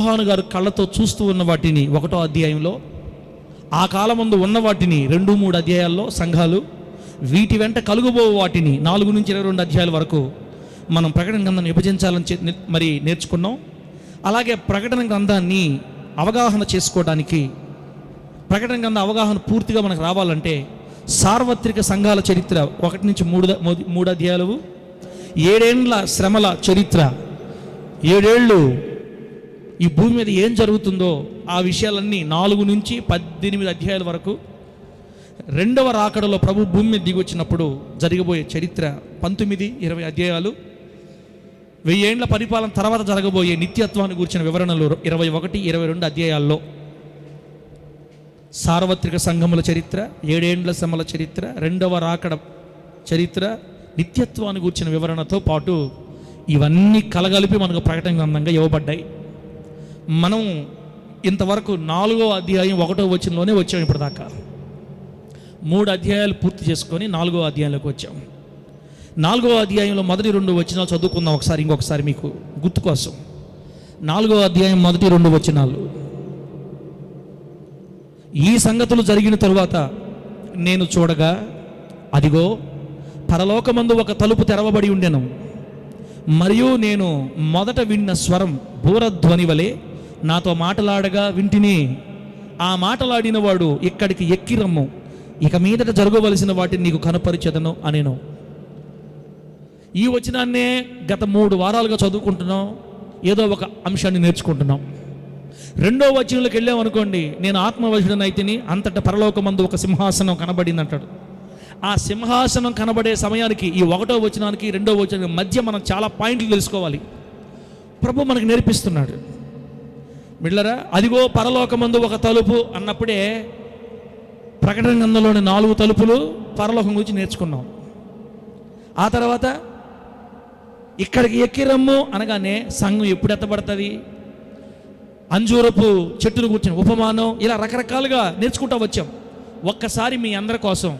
యోహాను గారు కళ్ళతో చూస్తూ ఉన్న వాటిని 1వ అధ్యాయంలో, ఆ కాలమందు ఉన్న వాటిని 2-3 అధ్యాయాల్లో సంఘాలు, వీటి వెంట కలుగుబో వాటిని 4 నుంచి 22 అధ్యాయాల వరకు మనం ప్రకటన గ్రంథాన్ని విభజించాలని మరి నేర్చుకున్నాం. అలాగే ప్రకటన గ్రంథాన్ని అవగాహన చేసుకోవడానికి, ప్రకటన గ్రంథ అవగాహన పూర్తిగా మనకు రావాలంటే సార్వత్రిక సంఘాల చరిత్ర 1 నుంచి 3 అధ్యాయాలు, 7 ఏండ్ల శ్రమల చరిత్ర, 7 ఏళ్ళు ఈ భూమి మీద ఏం జరుగుతుందో ఆ విషయాలన్నీ 4 నుంచి 18 అధ్యాయాల వరకు, 2వ రాకడలో ప్రభు భూమి మీద దిగి వచ్చినప్పుడు జరగబోయే చరిత్ర 19-20 అధ్యాయాలు, 1000 ఏండ్ల పరిపాలన తర్వాత జరగబోయే నిత్యత్వాన్ని గురించిన వివరణలు 21-22 అధ్యాయాల్లో, సార్వత్రిక సంఘముల చరిత్ర, 7 ఏండ్ల శ్రమల చరిత్ర, 2వ రాకడ చరిత్ర, నిత్యత్వాన్ని గురించిన వివరణతో పాటు ఇవన్నీ కలగలిపి మనకు ప్రకటన గ్రంథంగా ఇవ్వబడ్డాయి. మనం ఇంతవరకు 4వ అధ్యాయం 1వ వచనంలోనే వచ్చాం. ఇప్పటిదాకా 3 అధ్యాయాలు పూర్తి చేసుకొని 4వ అధ్యాయంలోకి వచ్చాం. 4వ అధ్యాయంలో మొదటి 2 వచనాలు చదువుకుందాం ఇంకొకసారి మీకు గుర్తు కోసం. 4వ అధ్యాయం మొదటి 2 వచనాలు. ఈ సంగతులు జరిగిన తరువాత నేను చూడగా, అదిగో పరలోకమందు ఒక తలుపు తెరవబడి ఉండెను. మరియు నేను మొదట విన్న స్వరం బూరధ్వని వలె నాతో మాటలాడగా వింటిని. ఆ మాటలాడిన వాడు, ఇక్కడికి ఎక్కి రమ్ము, ఇక మీదట జరగవలసిన వాటిని నీకు కనపరిచెదను అనేను. ఈ వచనాన్నే గత 3 వారాలుగా చదువుకుంటున్నాం, ఏదో ఒక అంశాన్ని నేర్చుకుంటున్నాం. 2వ వచనంలోకి వెళ్ళామనుకోండి, నేను ఆత్మవశుడనైతిని, అంతటా పరలోకమందు ఒక సింహాసనం కనబడింది అంటాడు. ఆ సింహాసనం కనబడే సమయానికి ఈ 1వ వచనానికి 2వ వచనానికి మధ్య మనం చాలా పాయింట్లు తెలుసుకోవాలి. ప్రభు మనకు నేర్పిస్తున్నాడు. మిళ్ళరా, అదిగో పరలోకమందు ఒక తలుపు అన్నప్పుడే ప్రకటన గ్రంథంలోని 4 తలుపులు పరలోకం గురించి నేర్చుకున్నాం. ఆ తర్వాత ఇక్కడికి ఎక్కి రమ్ము అనగానే సంఘం ఎప్పుడు ఎత్తబడుతుంది, అంజూరపు చెట్టును కూర్చుని ఉపమానం, ఇలా రకరకాలుగా నేర్చుకుంటూ వచ్చాం. ఒక్కసారి మీ అందరి కోసం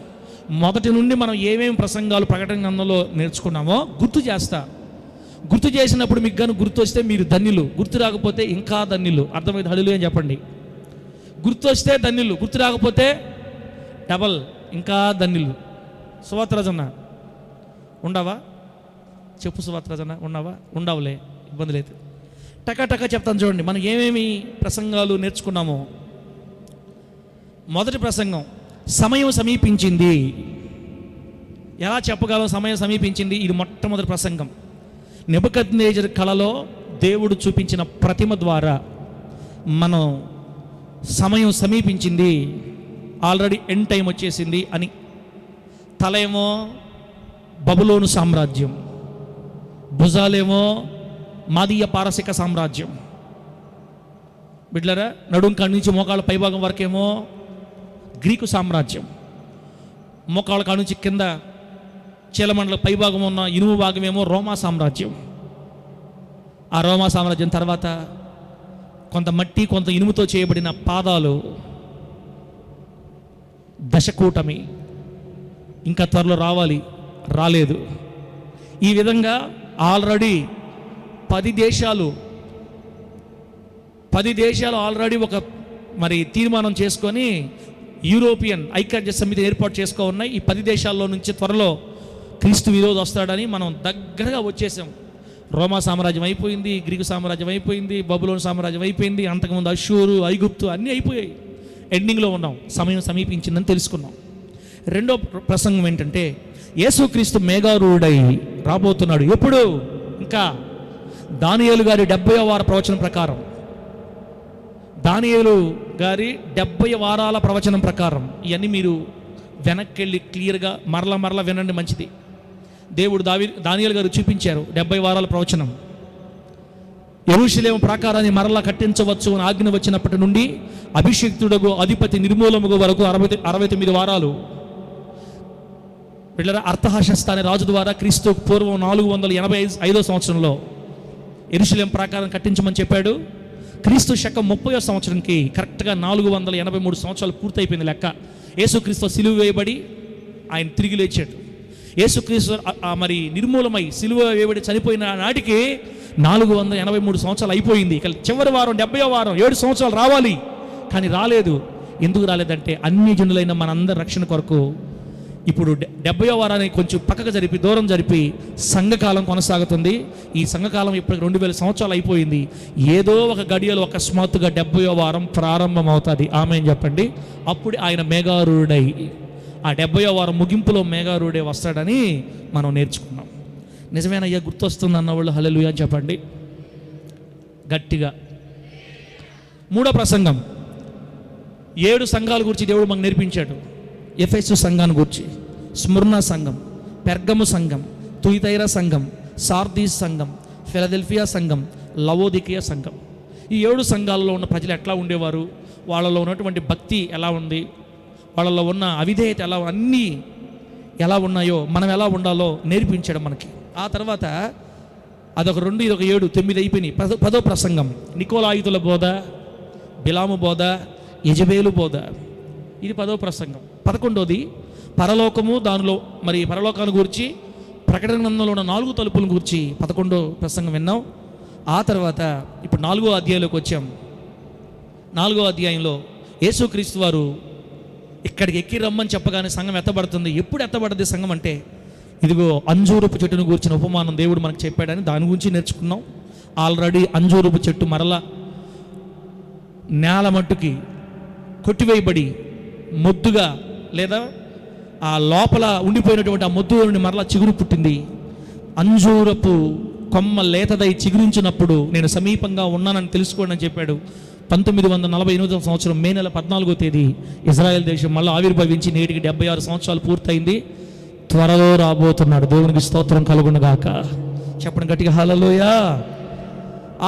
మొదటి నుండి మనం ఏమేమి ప్రసంగాలు ప్రకటన గ్రంథంలో నేర్చుకున్నామో గుర్తు చేసినప్పుడు మీకు కానీ గుర్తు వస్తే మీరు ధన్యులు, గుర్తు రాకపోతే ఇంకా ధన్యులు. అర్థమైంది? హల్లెలూయా అని చెప్పండి. గుర్తు వస్తే ధన్యులు, గుర్తు రాకపోతే డబల్ ఇంకా ధన్యులు. సువార్తరాజన్న ఉండవా? చెప్పు సువార్తరాజన్న, ఉన్నావా? ఉండవులే, ఇబ్బంది లేదు. టకా చెప్తాను చూడండి మనం ఏమేమి ప్రసంగాలు నేర్చుకున్నామో. మొదటి ప్రసంగం, సమయం సమీపించింది. ఎలా చెప్పగలం సమయం సమీపించింది? ఇది మొట్టమొదటి ప్రసంగం. నెబుకద్నెజరు కళలో దేవుడు చూపించిన ప్రతిమ ద్వారా మనం సమయం సమీపించింది, ఆల్రెడీ ఎండ్ టైం వచ్చేసింది అని. తలేమో బబులోను సామ్రాజ్యం, భుజాలేమో మాదీయ పారసిక సామ్రాజ్యం. బిడ్లరా, నడుం కాడి నుంచి మోకాళ్ళ పైభాగం వరకేమో గ్రీకు సామ్రాజ్యం, మోకాళ్ళ కాడి నుంచి కింద చీలమండల పైభాగం ఉన్న ఇనుము భాగమేమో రోమా సామ్రాజ్యం. ఆ రోమా సామ్రాజ్యం తర్వాత కొంత మట్టి కొంత ఇనుముతో చేయబడిన పాదాలు, దశకూటమి, ఇంకా త్వరలో రాలేదు. ఈ విధంగా ఆల్రెడీ 10 దేశాలు ఆల్రెడీ ఒక మరి తీర్మానం చేసుకొని యూరోపియన్ ఐక్యరాజ్య సమితి ఏర్పాటు చేసుకో ఉన్నాయి. ఈ 10 దేశాల్లో నుంచి త్వరలో క్రీస్తు విరోధి వస్తాడని మనం దగ్గరగా వచ్చేసాం. రోమా సామ్రాజ్యం అయిపోయింది, గ్రీకు సామ్రాజ్యం అయిపోయింది, బబులోను సామ్రాజ్యం అయిపోయింది, అంతకుముందు అషూరు, ఐగుప్తు అన్నీ అయిపోయాయి. ఎండింగ్లో ఉన్నాం, సమయం సమీపించిందని తెలుసుకున్నాం. రెండో ప్రసంగం ఏంటంటే, యేసుక్రీస్తు మేఘారూఢుడై రాబోతున్నాడు. ఎప్పుడు? ఇంకా దానియేలు గారి 70వ వార ప్రవచనం ప్రకారం, దానియేలు గారి 70 వారాల ప్రవచనం ప్రకారం. ఇవన్నీ మీరు వెనక్కి వెళ్ళి క్లియర్గా మరల వినండి, మంచిది. దేవుడు దానియేలు గారు చూపించారు 70 వారాల ప్రవచనం. యెరూషలేము ప్రాకారాన్ని మరలా కట్టించవచ్చు అని ఆజ్ఞ వచ్చినప్పటి నుండి అభిషిక్తుడగు అధిపతి నిర్మూలముగు వరకు 69 వారాలు. పిల్లల అర్థహశస్త అనే రాజు ద్వారా క్రీస్తు పూర్వం 485వ సంవత్సరంలో యెరూషలేము ప్రాకారం కట్టించమని చెప్పాడు. క్రీస్తు శకం 30వ సంవత్సరంకి కరెక్ట్గా 483 సంవత్సరాలు పూర్తయిపోయింది లెక్క. యేసుక్రీస్తు సిలువ వేయబడి ఆయన తిరిగి లేచాడు. యేసుక్రీస్తు మరి నిర్మూలమై సిలువ వేయబడి చనిపోయిన నాటికి 483 సంవత్సరాలు అయిపోయింది. ఇక చివరి వారం 70వ వారం 7 సంవత్సరాలు రావాలి, కానీ రాలేదు. ఎందుకు రాలేదంటే అన్ని జనులైన మనందరి రక్షణ కొరకు ఇప్పుడు 70వ వారాన్ని కొంచెం పక్కకు జరిపి దూరం జరిపి సంఘకాలం కొనసాగుతుంది. ఈ సంఘకాలం ఇప్పటికి 2000 సంవత్సరాలు అయిపోయింది. ఏదో ఒక గడియలో అకస్మాత్తుగా 70వ వారం ప్రారంభం అవుతుంది. ఆమేన్ చెప్పండి. అప్పుడు ఆయన మేఘారూఢుడై ఆ 70వ వారం ముగింపులో మేఘారూఢుడే వస్తాడని మనం నేర్చుకున్నాం. నిజమేనయ్యా, గుర్తొస్తుంది అన్నవాళ్ళు హల్లెలూయా అని చెప్పండి గట్టిగా. మూడో ప్రసంగం 7 సంఘాల గురించి దేవుడు మనకు నేర్పించాడు. ఎఫెసు సంఘాన్ని గురించి, స్ముర్నా సంఘం, పెర్గము సంఘం, తుయితైరా సంఘం, సార్దీస్ సంఘం, ఫిలదెల్ఫియా సంఘం, లవోదికియా సంఘం. ఈ 7 సంఘాలలో ఉన్న ప్రజలు ఎట్లా ఉండేవారు, వాళ్ళలో ఉన్నటువంటి భక్తి ఎలా ఉంది, వాళ్ళలో ఉన్న అవిధేయత ఎలా, అన్నీ ఎలా ఉన్నాయో మనం ఎలా ఉండాలో నేర్పించాడు మనకి. ఆ తర్వాత అదొక 2, ఇదొక 7, 9 అయిపోయినాయి. 10వ ప్రసంగం నికోలాయితుల బోధ, బిలాము బోధ, యెజబేలు బోధ. ఇది 10వ ప్రసంగం. 11వది పరలోకము, దానిలో మరి పరలోకాన్ని గురించి, ప్రకటన గ్రంథంలో ఉన్న 4 తలుపులను గురించి 11వ ప్రసంగం విన్నాం. ఆ తర్వాత ఇప్పుడు 4వ అధ్యాయంలోకి వచ్చాం. 4వ అధ్యాయంలో యేసుక్రీస్తు వారు ఇక్కడికి ఎక్కి రమ్మని చెప్పగానే సంఘం ఎత్తబడుతుంది. ఎప్పుడు ఎత్తబడుతుంది సంఘం అంటే, ఇదిగో అంజూరపు చెట్టును గురించిన ఉపమానం దేవుడు మనకు చెప్పాడని దాని గురించి నేర్చుకున్నాం. ఆల్రెడీ అంజూరపు చెట్టు మరలా నేల మట్టుకి కొట్టివేయబడి మొద్దుగా, లేదా ఆ లోపల ఉండిపోయినటువంటి ఆ మొద్దు నుండి మరలా చిగురు పుట్టింది. అంజూరపు కొమ్మ లేతదై చిగురించినప్పుడు నేను సమీపంగా ఉన్నానని తెలుసుకోండి అని చెప్పాడు. 1948వ సంవత్సరం మే నెల 14వ తేదీ ఇజ్రాయెల్ దేశం మళ్ళీ ఆవిర్భవించి నేటికి 76 సంవత్సరాలు పూర్తయింది. త్వరలో రాబోతున్నాడు. దేవునికి స్తోత్రం కలుగునుగాక. చెప్పండి గట్టిగా హల్లెలూయా.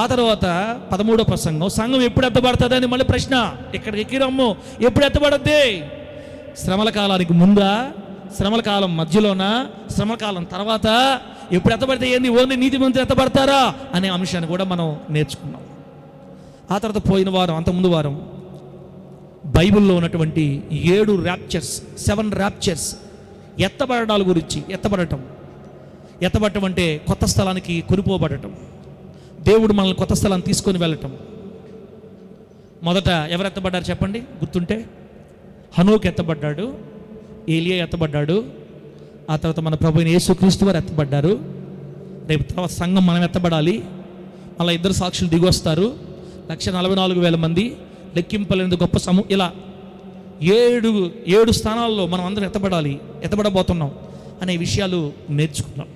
ఆ తర్వాత 13వ ప్రసంగం సంఘం ఎప్పుడు ఎత్తబడుతుంది అని మళ్ళీ ప్రశ్న. ఇక్కడికి ఎక్కిరమ్ము, ఎప్పుడు ఎత్తబడద్ది? శ్రమల కాలానికి ముందా, శ్రమల కాలం మధ్యలోనా, శ్రమల కాలం తర్వాత? ఎప్పుడు ఎత్తబడితే ఏంది, ఓన్లీ నీతిమంతులు ఎత్తబడతారా అనే అంశాన్ని కూడా మనం నేర్చుకున్నాం. ఆ తర్వాత పోయిన వారం, అంతకుముందు వారం బైబిల్లో ఉన్నటువంటి 7 ర్యాప్చర్స్, 7 ర్యాప్చర్స్, ఎత్తబడడాల గురించి. ఎత్తబడటం అంటే కొత్త స్థలానికి కొనిపోబడటం. దేవుడు మనల్ని కొత్త స్థలాన్ని తీసుకొని వెళ్ళటం. మొదట ఎవరు ఎత్తబడ్డారు చెప్పండి, గుర్తుంటే? హనోకు ఎత్తబడ్డాడు, ఏలియా ఎత్తబడ్డాడు, ఆ తర్వాత మన ప్రభువైన యేసుక్రీస్తు వారు ఎత్తబడ్డారు. రేపు తర్వాత సంఘం మనం ఎత్తబడాలి. మళ్ళీ 2 సాక్షులు దిగొస్తారు. 144,000 మంది, లెక్కింపలేని గొప్ప ఇలా 7 స్థానాల్లో మనం అందరం ఎత్తబడబోతున్నాం అనే విషయాలు నేర్చుకున్నాం.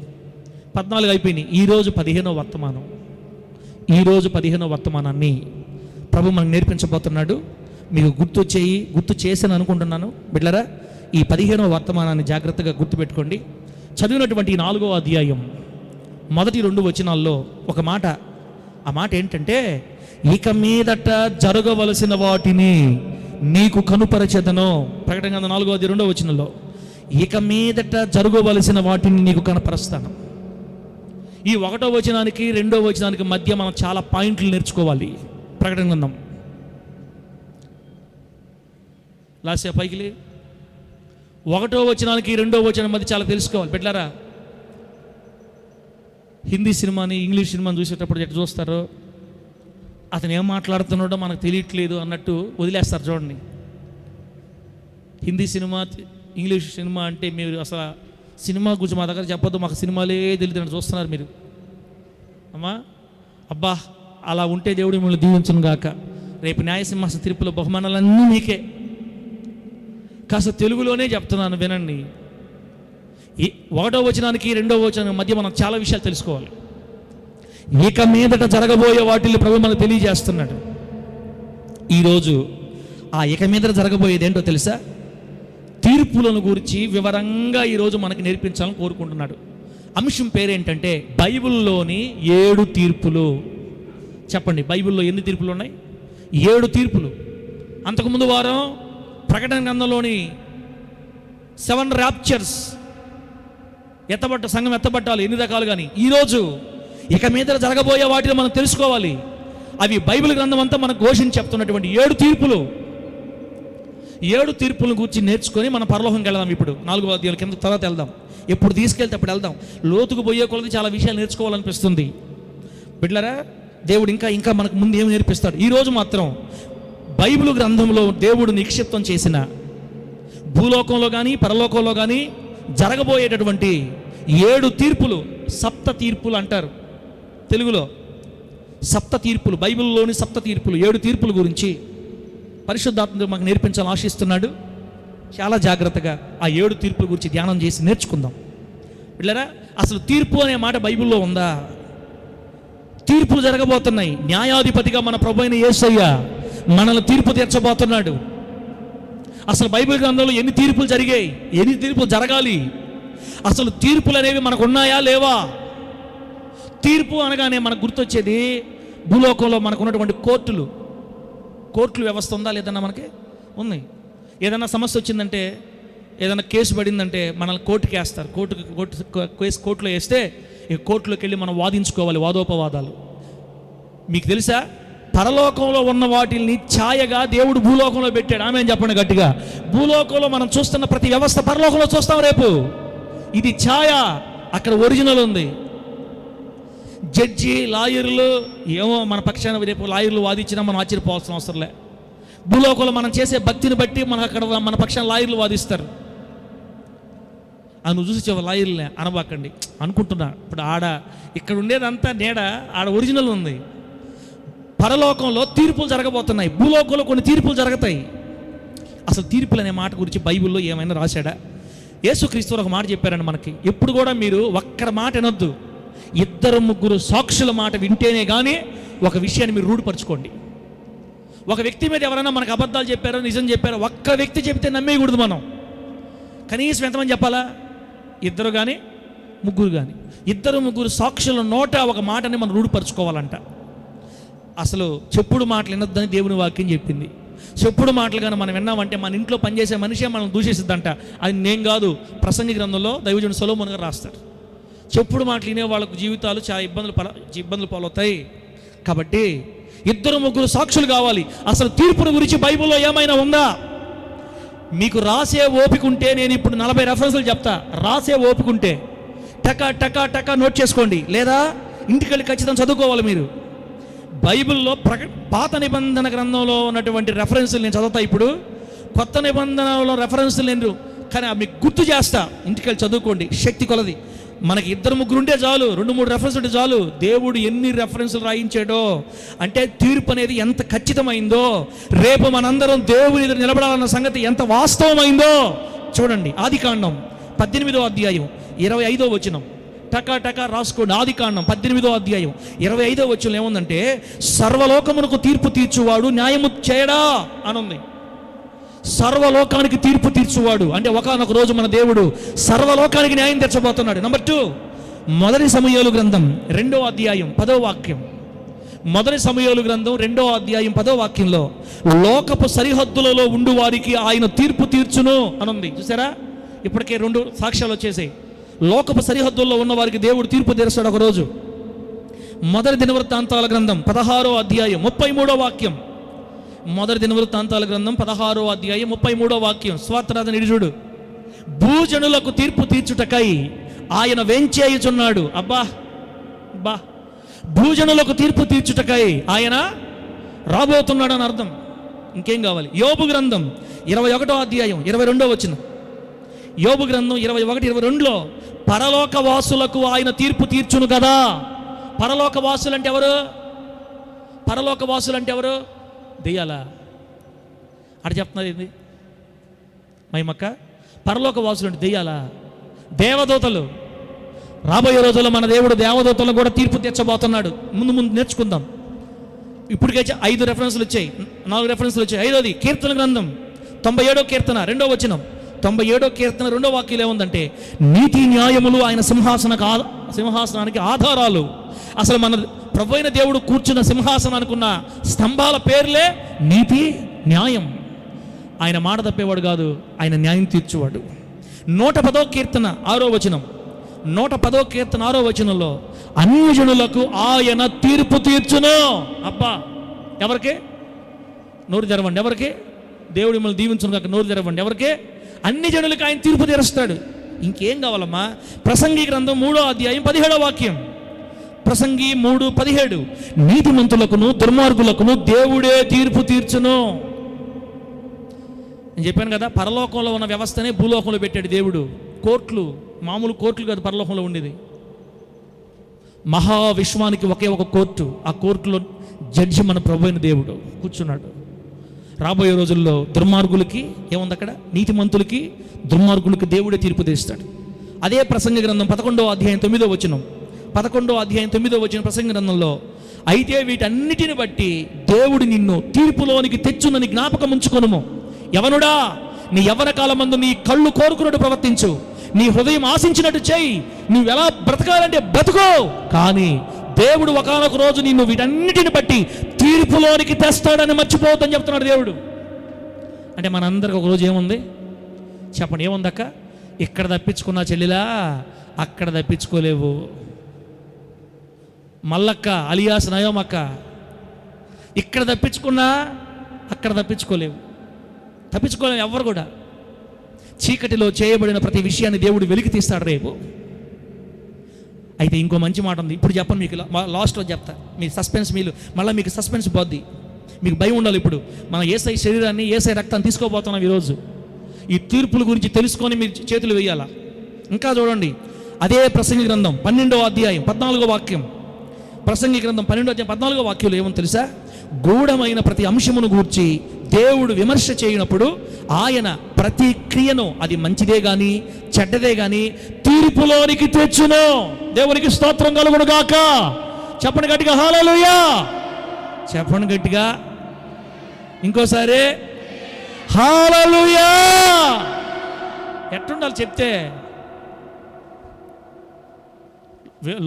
14 అయిపోయినాయి. ఈరోజు 15వ వర్తమానం. ఈరోజు 15వ వర్తమానాన్ని ప్రభు మనకు నేర్పించబోతున్నాడు. మీకు గుర్తు చేశాను అనుకుంటున్నాను బిడ్డలారా. ఈ 15వ వర్తమానాన్ని జాగ్రత్తగా గుర్తుపెట్టుకోండి. చదివినటువంటి 4వ అధ్యాయం మొదటి 2 వచనాల్లో ఒక మాట. ఆ మాట ఏంటంటే, ఇక మీదట జరగవలసిన వాటిని నీకు కనుపరచెదను. ప్రకటన గ్రంథం 4వ అధ్యాయం 2వ వచనంలో ఇక మీదట జరగవలసిన వాటిని నీకు కనపరుస్తాను. ఈ 1వ వచనానికి 2వ వచనానికి మధ్య మనం చాలా పాయింట్లు నేర్చుకోవాలి. ప్రకటన గ్రంథం లాస్య పైకి 1వ వచనానికి 2వ వచనం మధ్య చాలా తెలుసుకోవాలి బిడ్డలారా. హిందీ సినిమాని, ఇంగ్లీష్ సినిమాని చూసేటప్పుడు ఎట్లా చూస్తారో, అతను ఏం మాట్లాడుతున్నాడో మనకు తెలియట్లేదు అన్నట్టు వదిలేస్తారు చూడండి. హిందీ సినిమా, ఇంగ్లీష్ సినిమా అంటే మీరు అసలు సినిమా గురించి మా దగ్గర చెప్పొద్దు, మాకు సినిమాలే తెలియదు అని చూస్తున్నారు మీరు. అమ్మా అబ్బా, అలా ఉంటే దేవుడు మిమ్మల్ని దీవించును గాక. రేపు న్యాయసింహాసన తీర్పులో బహుమానాలన్నీ మీకే. కాస్త తెలుగులోనే చెప్తున్నాను వినండి. 1వ వచనానికి 2వ వచనం మధ్య మనం చాలా విషయాలు తెలుసుకోవాలి. ఇక మీదట జరగబోయే వాటిని ప్రభు మనకు తెలియజేస్తున్నాడు. ఈరోజు ఆ ఇక మీదట జరగబోయేది ఏంటో తెలుసా? తీర్పులను గురించి వివరంగా ఈరోజు మనకి నేర్పించాలని కోరుకుంటున్నాడు. అంశం పేరేంటంటే బైబిల్లోని 7 తీర్పులు. చెప్పండి, బైబిల్లో ఎన్ని తీర్పులు ఉన్నాయి? 7 తీర్పులు. అంతకుముందు వారం ప్రకటన గ్రంథంలోని 7 ర్యాప్చర్స్, సంఘం ఎత్తబట్టాలి ఎన్ని రకాలు. కానీ ఈరోజు ఇక మీద జరగబోయే వాటిని మనం తెలుసుకోవాలి. అవి బైబిల్ గ్రంథం అంతా మనకు ఘోషించి చెప్తున్నటువంటి 7 తీర్పులు. 7 తీర్పులను గురించి నేర్చుకొని మనం పరలోకంకి వెళ్దాం. ఇప్పుడు 4వ అధ్యాయం కింద తర్వాత వెళ్దాం. ఎప్పుడు తీసుకెళ్తే అప్పుడు వెళ్దాం. లోతుకు పోయే కొలది చాలా విషయాలు నేర్చుకోవాలనిపిస్తుంది. బిడ్డలారా, దేవుడు ఇంకా ఇంకా మనకు ముందు ఏమి నేర్పిస్తాడు. ఈరోజు మాత్రం బైబిల్ గ్రంథంలో దేవుడు నిక్షిప్తం చేసిన భూలోకంలో కానీ పరలోకంలో కానీ జరగబోయేటటువంటి 7 తీర్పులు, సప్త తీర్పులు అంటారు తెలుగులో. సప్త తీర్పులు, బైబిల్లోని సప్త తీర్పులు, 7 తీర్పుల గురించి పరిశుద్ధాత్మ మాకు నేర్పించాలని ఆశిస్తున్నాడు. చాలా జాగ్రత్తగా ఆ 7 తీర్పుల గురించి ధ్యానం చేసి నేర్చుకుందాం. పిల్లరా, అసలు తీర్పు అనే మాట బైబిల్లో ఉందా? తీర్పులు జరగబోతున్నాయి. న్యాయాధిపతిగా మన ప్రభువైన యేసయ్య మనల్ని తీర్పు తీర్చబోతున్నాడు. అసలు బైబిల్ గ్రంథంలో ఎన్ని తీర్పులు జరిగాయి, ఎన్ని తీర్పులు జరగాలి, అసలు తీర్పులు అనేవి మనకు ఉన్నాయా లేవా? తీర్పు అనగానే మనకు గుర్తొచ్చేది భూలోకంలో మనకు ఉన్నటువంటి కోర్టుల వ్యవస్థ ఉందా లేదన్నా? మనకి ఉంది. ఏదైనా సమస్య వచ్చిందంటే, ఏదైనా కేసు పడిందంటే మనల్ని కోర్టుకి వేస్తారు. కోర్టులో వేస్తే ఈ కోర్టులోకి వెళ్ళి మనం వాదించుకోవాలి, వాదోపవాదాలు. మీకు తెలుసా, పరలోకంలో ఉన్న వాటిని ఛాయగా దేవుడు భూలోకంలో పెట్టాడు. ఆమె చెప్పండి గట్టిగా. భూలోకంలో మనం చూస్తున్న ప్రతి వ్యవస్థ పరలోకంలో చూస్తాం రేపు. ఇది ఛాయ, అక్కడ ఒరిజినల్ ఉంది. జడ్జి, లాయర్లు ఏమో మన పక్షాన రేపు లాయర్లు వాదించినా మనం ఆశ్చర్యపోవాల్సిన అవసరం లే. భూలోకంలో మనం చేసే భక్తిని బట్టి మనకు అక్కడ మన పక్షాన లాయర్లు వాదిస్తారు. నువ్వు చూసి లాయర్లే అనబాకండి అనుకుంటున్నా. ఇప్పుడు ఇక్కడ ఉండేదంతా నీడ, ఆడ ఒరిజినల్ ఉంది. పరలోకంలో తీర్పులు జరగబోతున్నాయి, భూలోకంలో కొన్ని తీర్పులు జరుగుతాయి. అసలు తీర్పులు అనే మాట గురించి బైబిల్లో ఏమైనా రాశాడా? యేసుక్రీస్తు ఒక మాట చెప్పారండి మనకి. ఎప్పుడు కూడా మీరు ఒక్కరి మాట వినొద్దు, 2-3 సాక్షుల మాట వింటేనే కానీ ఒక విషయాన్ని మీరు రూఢిపరచుకోండి. ఒక వ్యక్తి మీద ఎవరైనా మనకు అబద్ధాలు చెప్పారో నిజం చెప్పారో ఒక్క వ్యక్తి చెబితే నమ్మేయకూడదు. మనం కనీసం ఎంతమంది చెప్పాలా? 2 కానీ 3 కానీ. 2-3 సాక్షుల నోట ఒక మాటని మనం రూఢిపరచుకోవాలంట. అసలు చెప్పుడు మాటలు వినొద్దని దేవుని వాక్యం చెప్పింది. చెప్పుడు మాటలు కానీ మనం విన్నామంటే మన ఇంట్లో పనిచేసే మనిషే మనం దూషిస్తుందంట. అది నేను కాదు, ప్రసంగి గ్రంథంలో దైవజనుడు సొలొమోను గారు రాస్తారు. చెప్పుడు మాటలు వినే వాళ్ళకు జీవితాలు చాలా ఇబ్బందులు పాలవుతాయి. కాబట్టి 2-3 సాక్షులు కావాలి. అసలు తీర్పుల గురించి బైబిల్లో ఏమైనా ఉందా? మీకు రాసే ఓపిక ఉంటే నేను ఇప్పుడు 40 రెఫరెన్సులు చెప్తా. రాసే ఓపిక ఉంటే టకా నోట్ చేసుకోండి, లేదా ఇంటికి వెళ్ళి ఖచ్చితంగా చదువుకోవాలి. మీరు బైబిల్లో పాత నిబంధన గ్రంథంలో ఉన్నటువంటి రెఫరెన్సులు నేను చదువుతా. ఇప్పుడు కొత్త నిబంధనలో రెఫరెన్సులు నేను కానీ మీకు గుర్తు చేస్తా. ఇంటికి వెళ్ళి చదువుకోండి శక్తి కొలది. మనకి 2-3 ఉంటే చాలు, 2-3 రెఫరెన్స్ ఉంటే చాలు. దేవుడు ఎన్ని రెఫరెన్సులు రాయించాడో అంటే తీర్పు అనేది ఎంత ఖచ్చితమైందో, రేపు మనందరం దేవుని ఎదురు నిలబడాలన్న సంగతి ఎంత వాస్తవమైందో చూడండి. ఆదికాండం 18వ అధ్యాయం 25వ వచనం. టకా రాసుకోండి. ఆదికాండం 18వ అధ్యాయం 25వ వచనం ఏముందంటే, సర్వలోకమునకు తీర్పు తీర్చువాడు న్యాయము చేయడా అనుంది. సర్వలోకానికి తీర్పు తీర్చువాడు అంటే ఒకానొక రోజు మన దేవుడు సర్వలోకానికి న్యాయం తీర్చబోతున్నాడు. నెంబర్ 2, మొదటి సమూయేలు గ్రంథం 2వ అధ్యాయం 10వ వాక్యం. మొదటి సమూయేలు గ్రంథం 2వ అధ్యాయం 10వ వాక్యంలో లోకపు సరిహద్దులలో ఉండు వారికి ఆయన తీర్పు తీర్చును అనుంది. చూసారా, ఇప్పటికే 2 సాక్ష్యాలు వచ్చేసాయి. లోకపు సరిహద్దుల్లో ఉన్న వారికి దేవుడు తీర్పు తీరుస్తాడు ఒకరోజు. మొదటి దినవృత్తాంతాల గ్రంథం 16వ అధ్యాయం 33వ వాక్యం. మొదటి దినవృత్తాంతాల గ్రంథం 16వ అధ్యాయం 33వ వాక్యం. స్వార్థరాధ నిడుచుడు. భూజనులకు తీర్పు తీర్చుటకై ఆయన వేంచేయుచున్నాడు. అబ్బా, భూజనులకు తీర్పు తీర్చుటకై ఆయన రాబోతున్నాడు అని అర్థం. ఇంకేం కావాలి? యోబు గ్రంథం 21వ అధ్యాయం 22వ వచనం. యోబు గ్రంథం 21-22లో పరలోక వాసులకు ఆయన తీర్పు తీర్చును కదా. పరలోక వాసులు అంటే ఎవరు? పరలోక వాసులు అంటే ఎవరు? దెయ్యాలా? అటు చెప్తున్నది ఏంది మైమక్క? పరలోక వాసులు అంటే దెయ్యాలా? దేవదూతలు. రాబోయే రోజుల్లో మన దేవుడు దేవదూతలను కూడా తీర్పు తీర్చబోతున్నాడు. ముందు నేర్చుకుందాం. ఇప్పటికే 5 రెఫరెన్సులు వచ్చాయి, 4 రెఫరెన్సులు వచ్చాయి. 5వది కీర్తన గ్రంథం 97వ కీర్తన 2వ వచనం. 97వ కీర్తన 2వ వాక్యం ఏముందంటే, నీతి న్యాయములు ఆయన సింహాసనానికి ఆధారాలు. అసలు మన ప్రభువైన దేవుడు కూర్చున్న సింహాసనానికి ఉన్న స్తంభాల పేర్లే నీతి, న్యాయం. ఆయన మాట తప్పేవాడు కాదు, ఆయన న్యాయం తీర్చువాడు. 110వ కీర్తన 6వ వచనం. 110వ కీర్తన 6వ వచనంలో అన్యజనులకు ఆయన తీర్పు తీర్చును. అబ్బా, ఎవరికి? నోరు తెరవండి. ఎవరికి? దేవుడు మిమ్మల్ని దీవించును కాక. నోరు తెరవండి. ఎవరికి? అన్ని జనులకు ఆయన తీర్పు తీరుస్తాడు. ఇంకేం కావాలమ్మా? ప్రసంగి గ్రంథం 3వ అధ్యాయం 17వ వాక్యం. ప్రసంగి 3:17 నీతిమంతులకును దుర్మార్గులకును దేవుడే తీర్పు తీర్చును. నేను చెప్పాను కదా, పరలోకంలో ఉన్న వ్యవస్థనే భూలోకంలో పెట్టాడు దేవుడు. కోర్టులు, మామూలు కోర్టులు కాదు పరలోకంలో ఉండేది. మహావిశ్వానికి ఒకే ఒక కోర్టు, ఆ కోర్టులో జడ్జి మన ప్రభు అయిన దేవుడు కూర్చున్నాడు. రాబోయే రోజుల్లో దుర్మార్గులకి ఏముంది అక్కడ, నీతిమంతులకి దుర్మార్గులకి దేవుడే తీర్పు తీస్తాడు. అదే ప్రసంగి గ్రంథం 11వ అధ్యాయం 9వ వచనం, 11వ అధ్యాయం 9వ వచనం ప్రసంగి గ్రంథంలో, అయితే వీటన్నిటిని బట్టి దేవుడు నిన్ను తీర్పులోనికి తెచ్చునని జ్ఞాపకం ఉంచుకొనుము. యవనుడా, నీ యవ్వన కాలమందు నీ కళ్ళు కోరుకున్నట్టు ప్రవర్తించు, నీ హృదయం ఆశించినట్టు చేయి, నువ్వు ఎలా బ్రతకాలంటే బ్రతుకో, కానీ దేవుడు ఒకానొక రోజు నిన్ను వీటన్నిటిని బట్టి తీర్పులోనికి తెస్తాడని మర్చిపోవద్దని చెప్తున్నాడు దేవుడు. అంటే మనందరికి ఒక రోజు ఏముంది చెప్పండి, ఏముందక్క? ఇక్కడ తప్పించుకున్నా చెల్లిలా, అక్కడ తప్పించుకోలేవు. మల్లక్క అలియాస్ నయోమక్క, ఇక్కడ తప్పించుకున్నా అక్కడ తప్పించుకోలేవు. ఎవరు కూడా. చీకటిలో చేయబడిన ప్రతి విషయాన్ని దేవుడు వెలికి తీస్తాడు రేపు. అయితే ఇంకో మంచి మాట ఉంది, ఇప్పుడు చెప్పండి, మీకు లాస్ట్లో చెప్తా. మీ సస్పెన్స్ మళ్ళీ మీకు సస్పెన్స్ పోద్ది, మీకు భయం ఉండాలి. ఇప్పుడు మనం ఏసై శరీరాన్ని, ఏసై రక్తాన్ని తీసుకోబోతున్నాం ఈరోజు. ఈ తీర్పుల గురించి తెలుసుకొని మీరు చేతులు వేయాలా. ఇంకా చూడండి, అదే ప్రసంగి గ్రంథం 12వ అధ్యాయం 14వ వాక్యం, ప్రసంగి గ్రంథం 12వ అధ్యాయం 14వ వాక్యంలో ఏమో తెలుసా? గూఢమైన ప్రతి అంశమును గూర్చి దేవుడు విమర్శ చేయనప్పుడు ఆయన ప్రతి క్రియను, అది మంచిదే గాని చెడ్డదే గాని, తీర్పులోనికి తెచ్చును. దేవునికి స్తోత్రం కలుగును గాక. చెప్పండి గట్టిగా హల్లెలూయా. చెప్పండి గట్టిగా ఇంకోసారి హల్లెలూయా. ఎట్టుండాలి చెప్తే?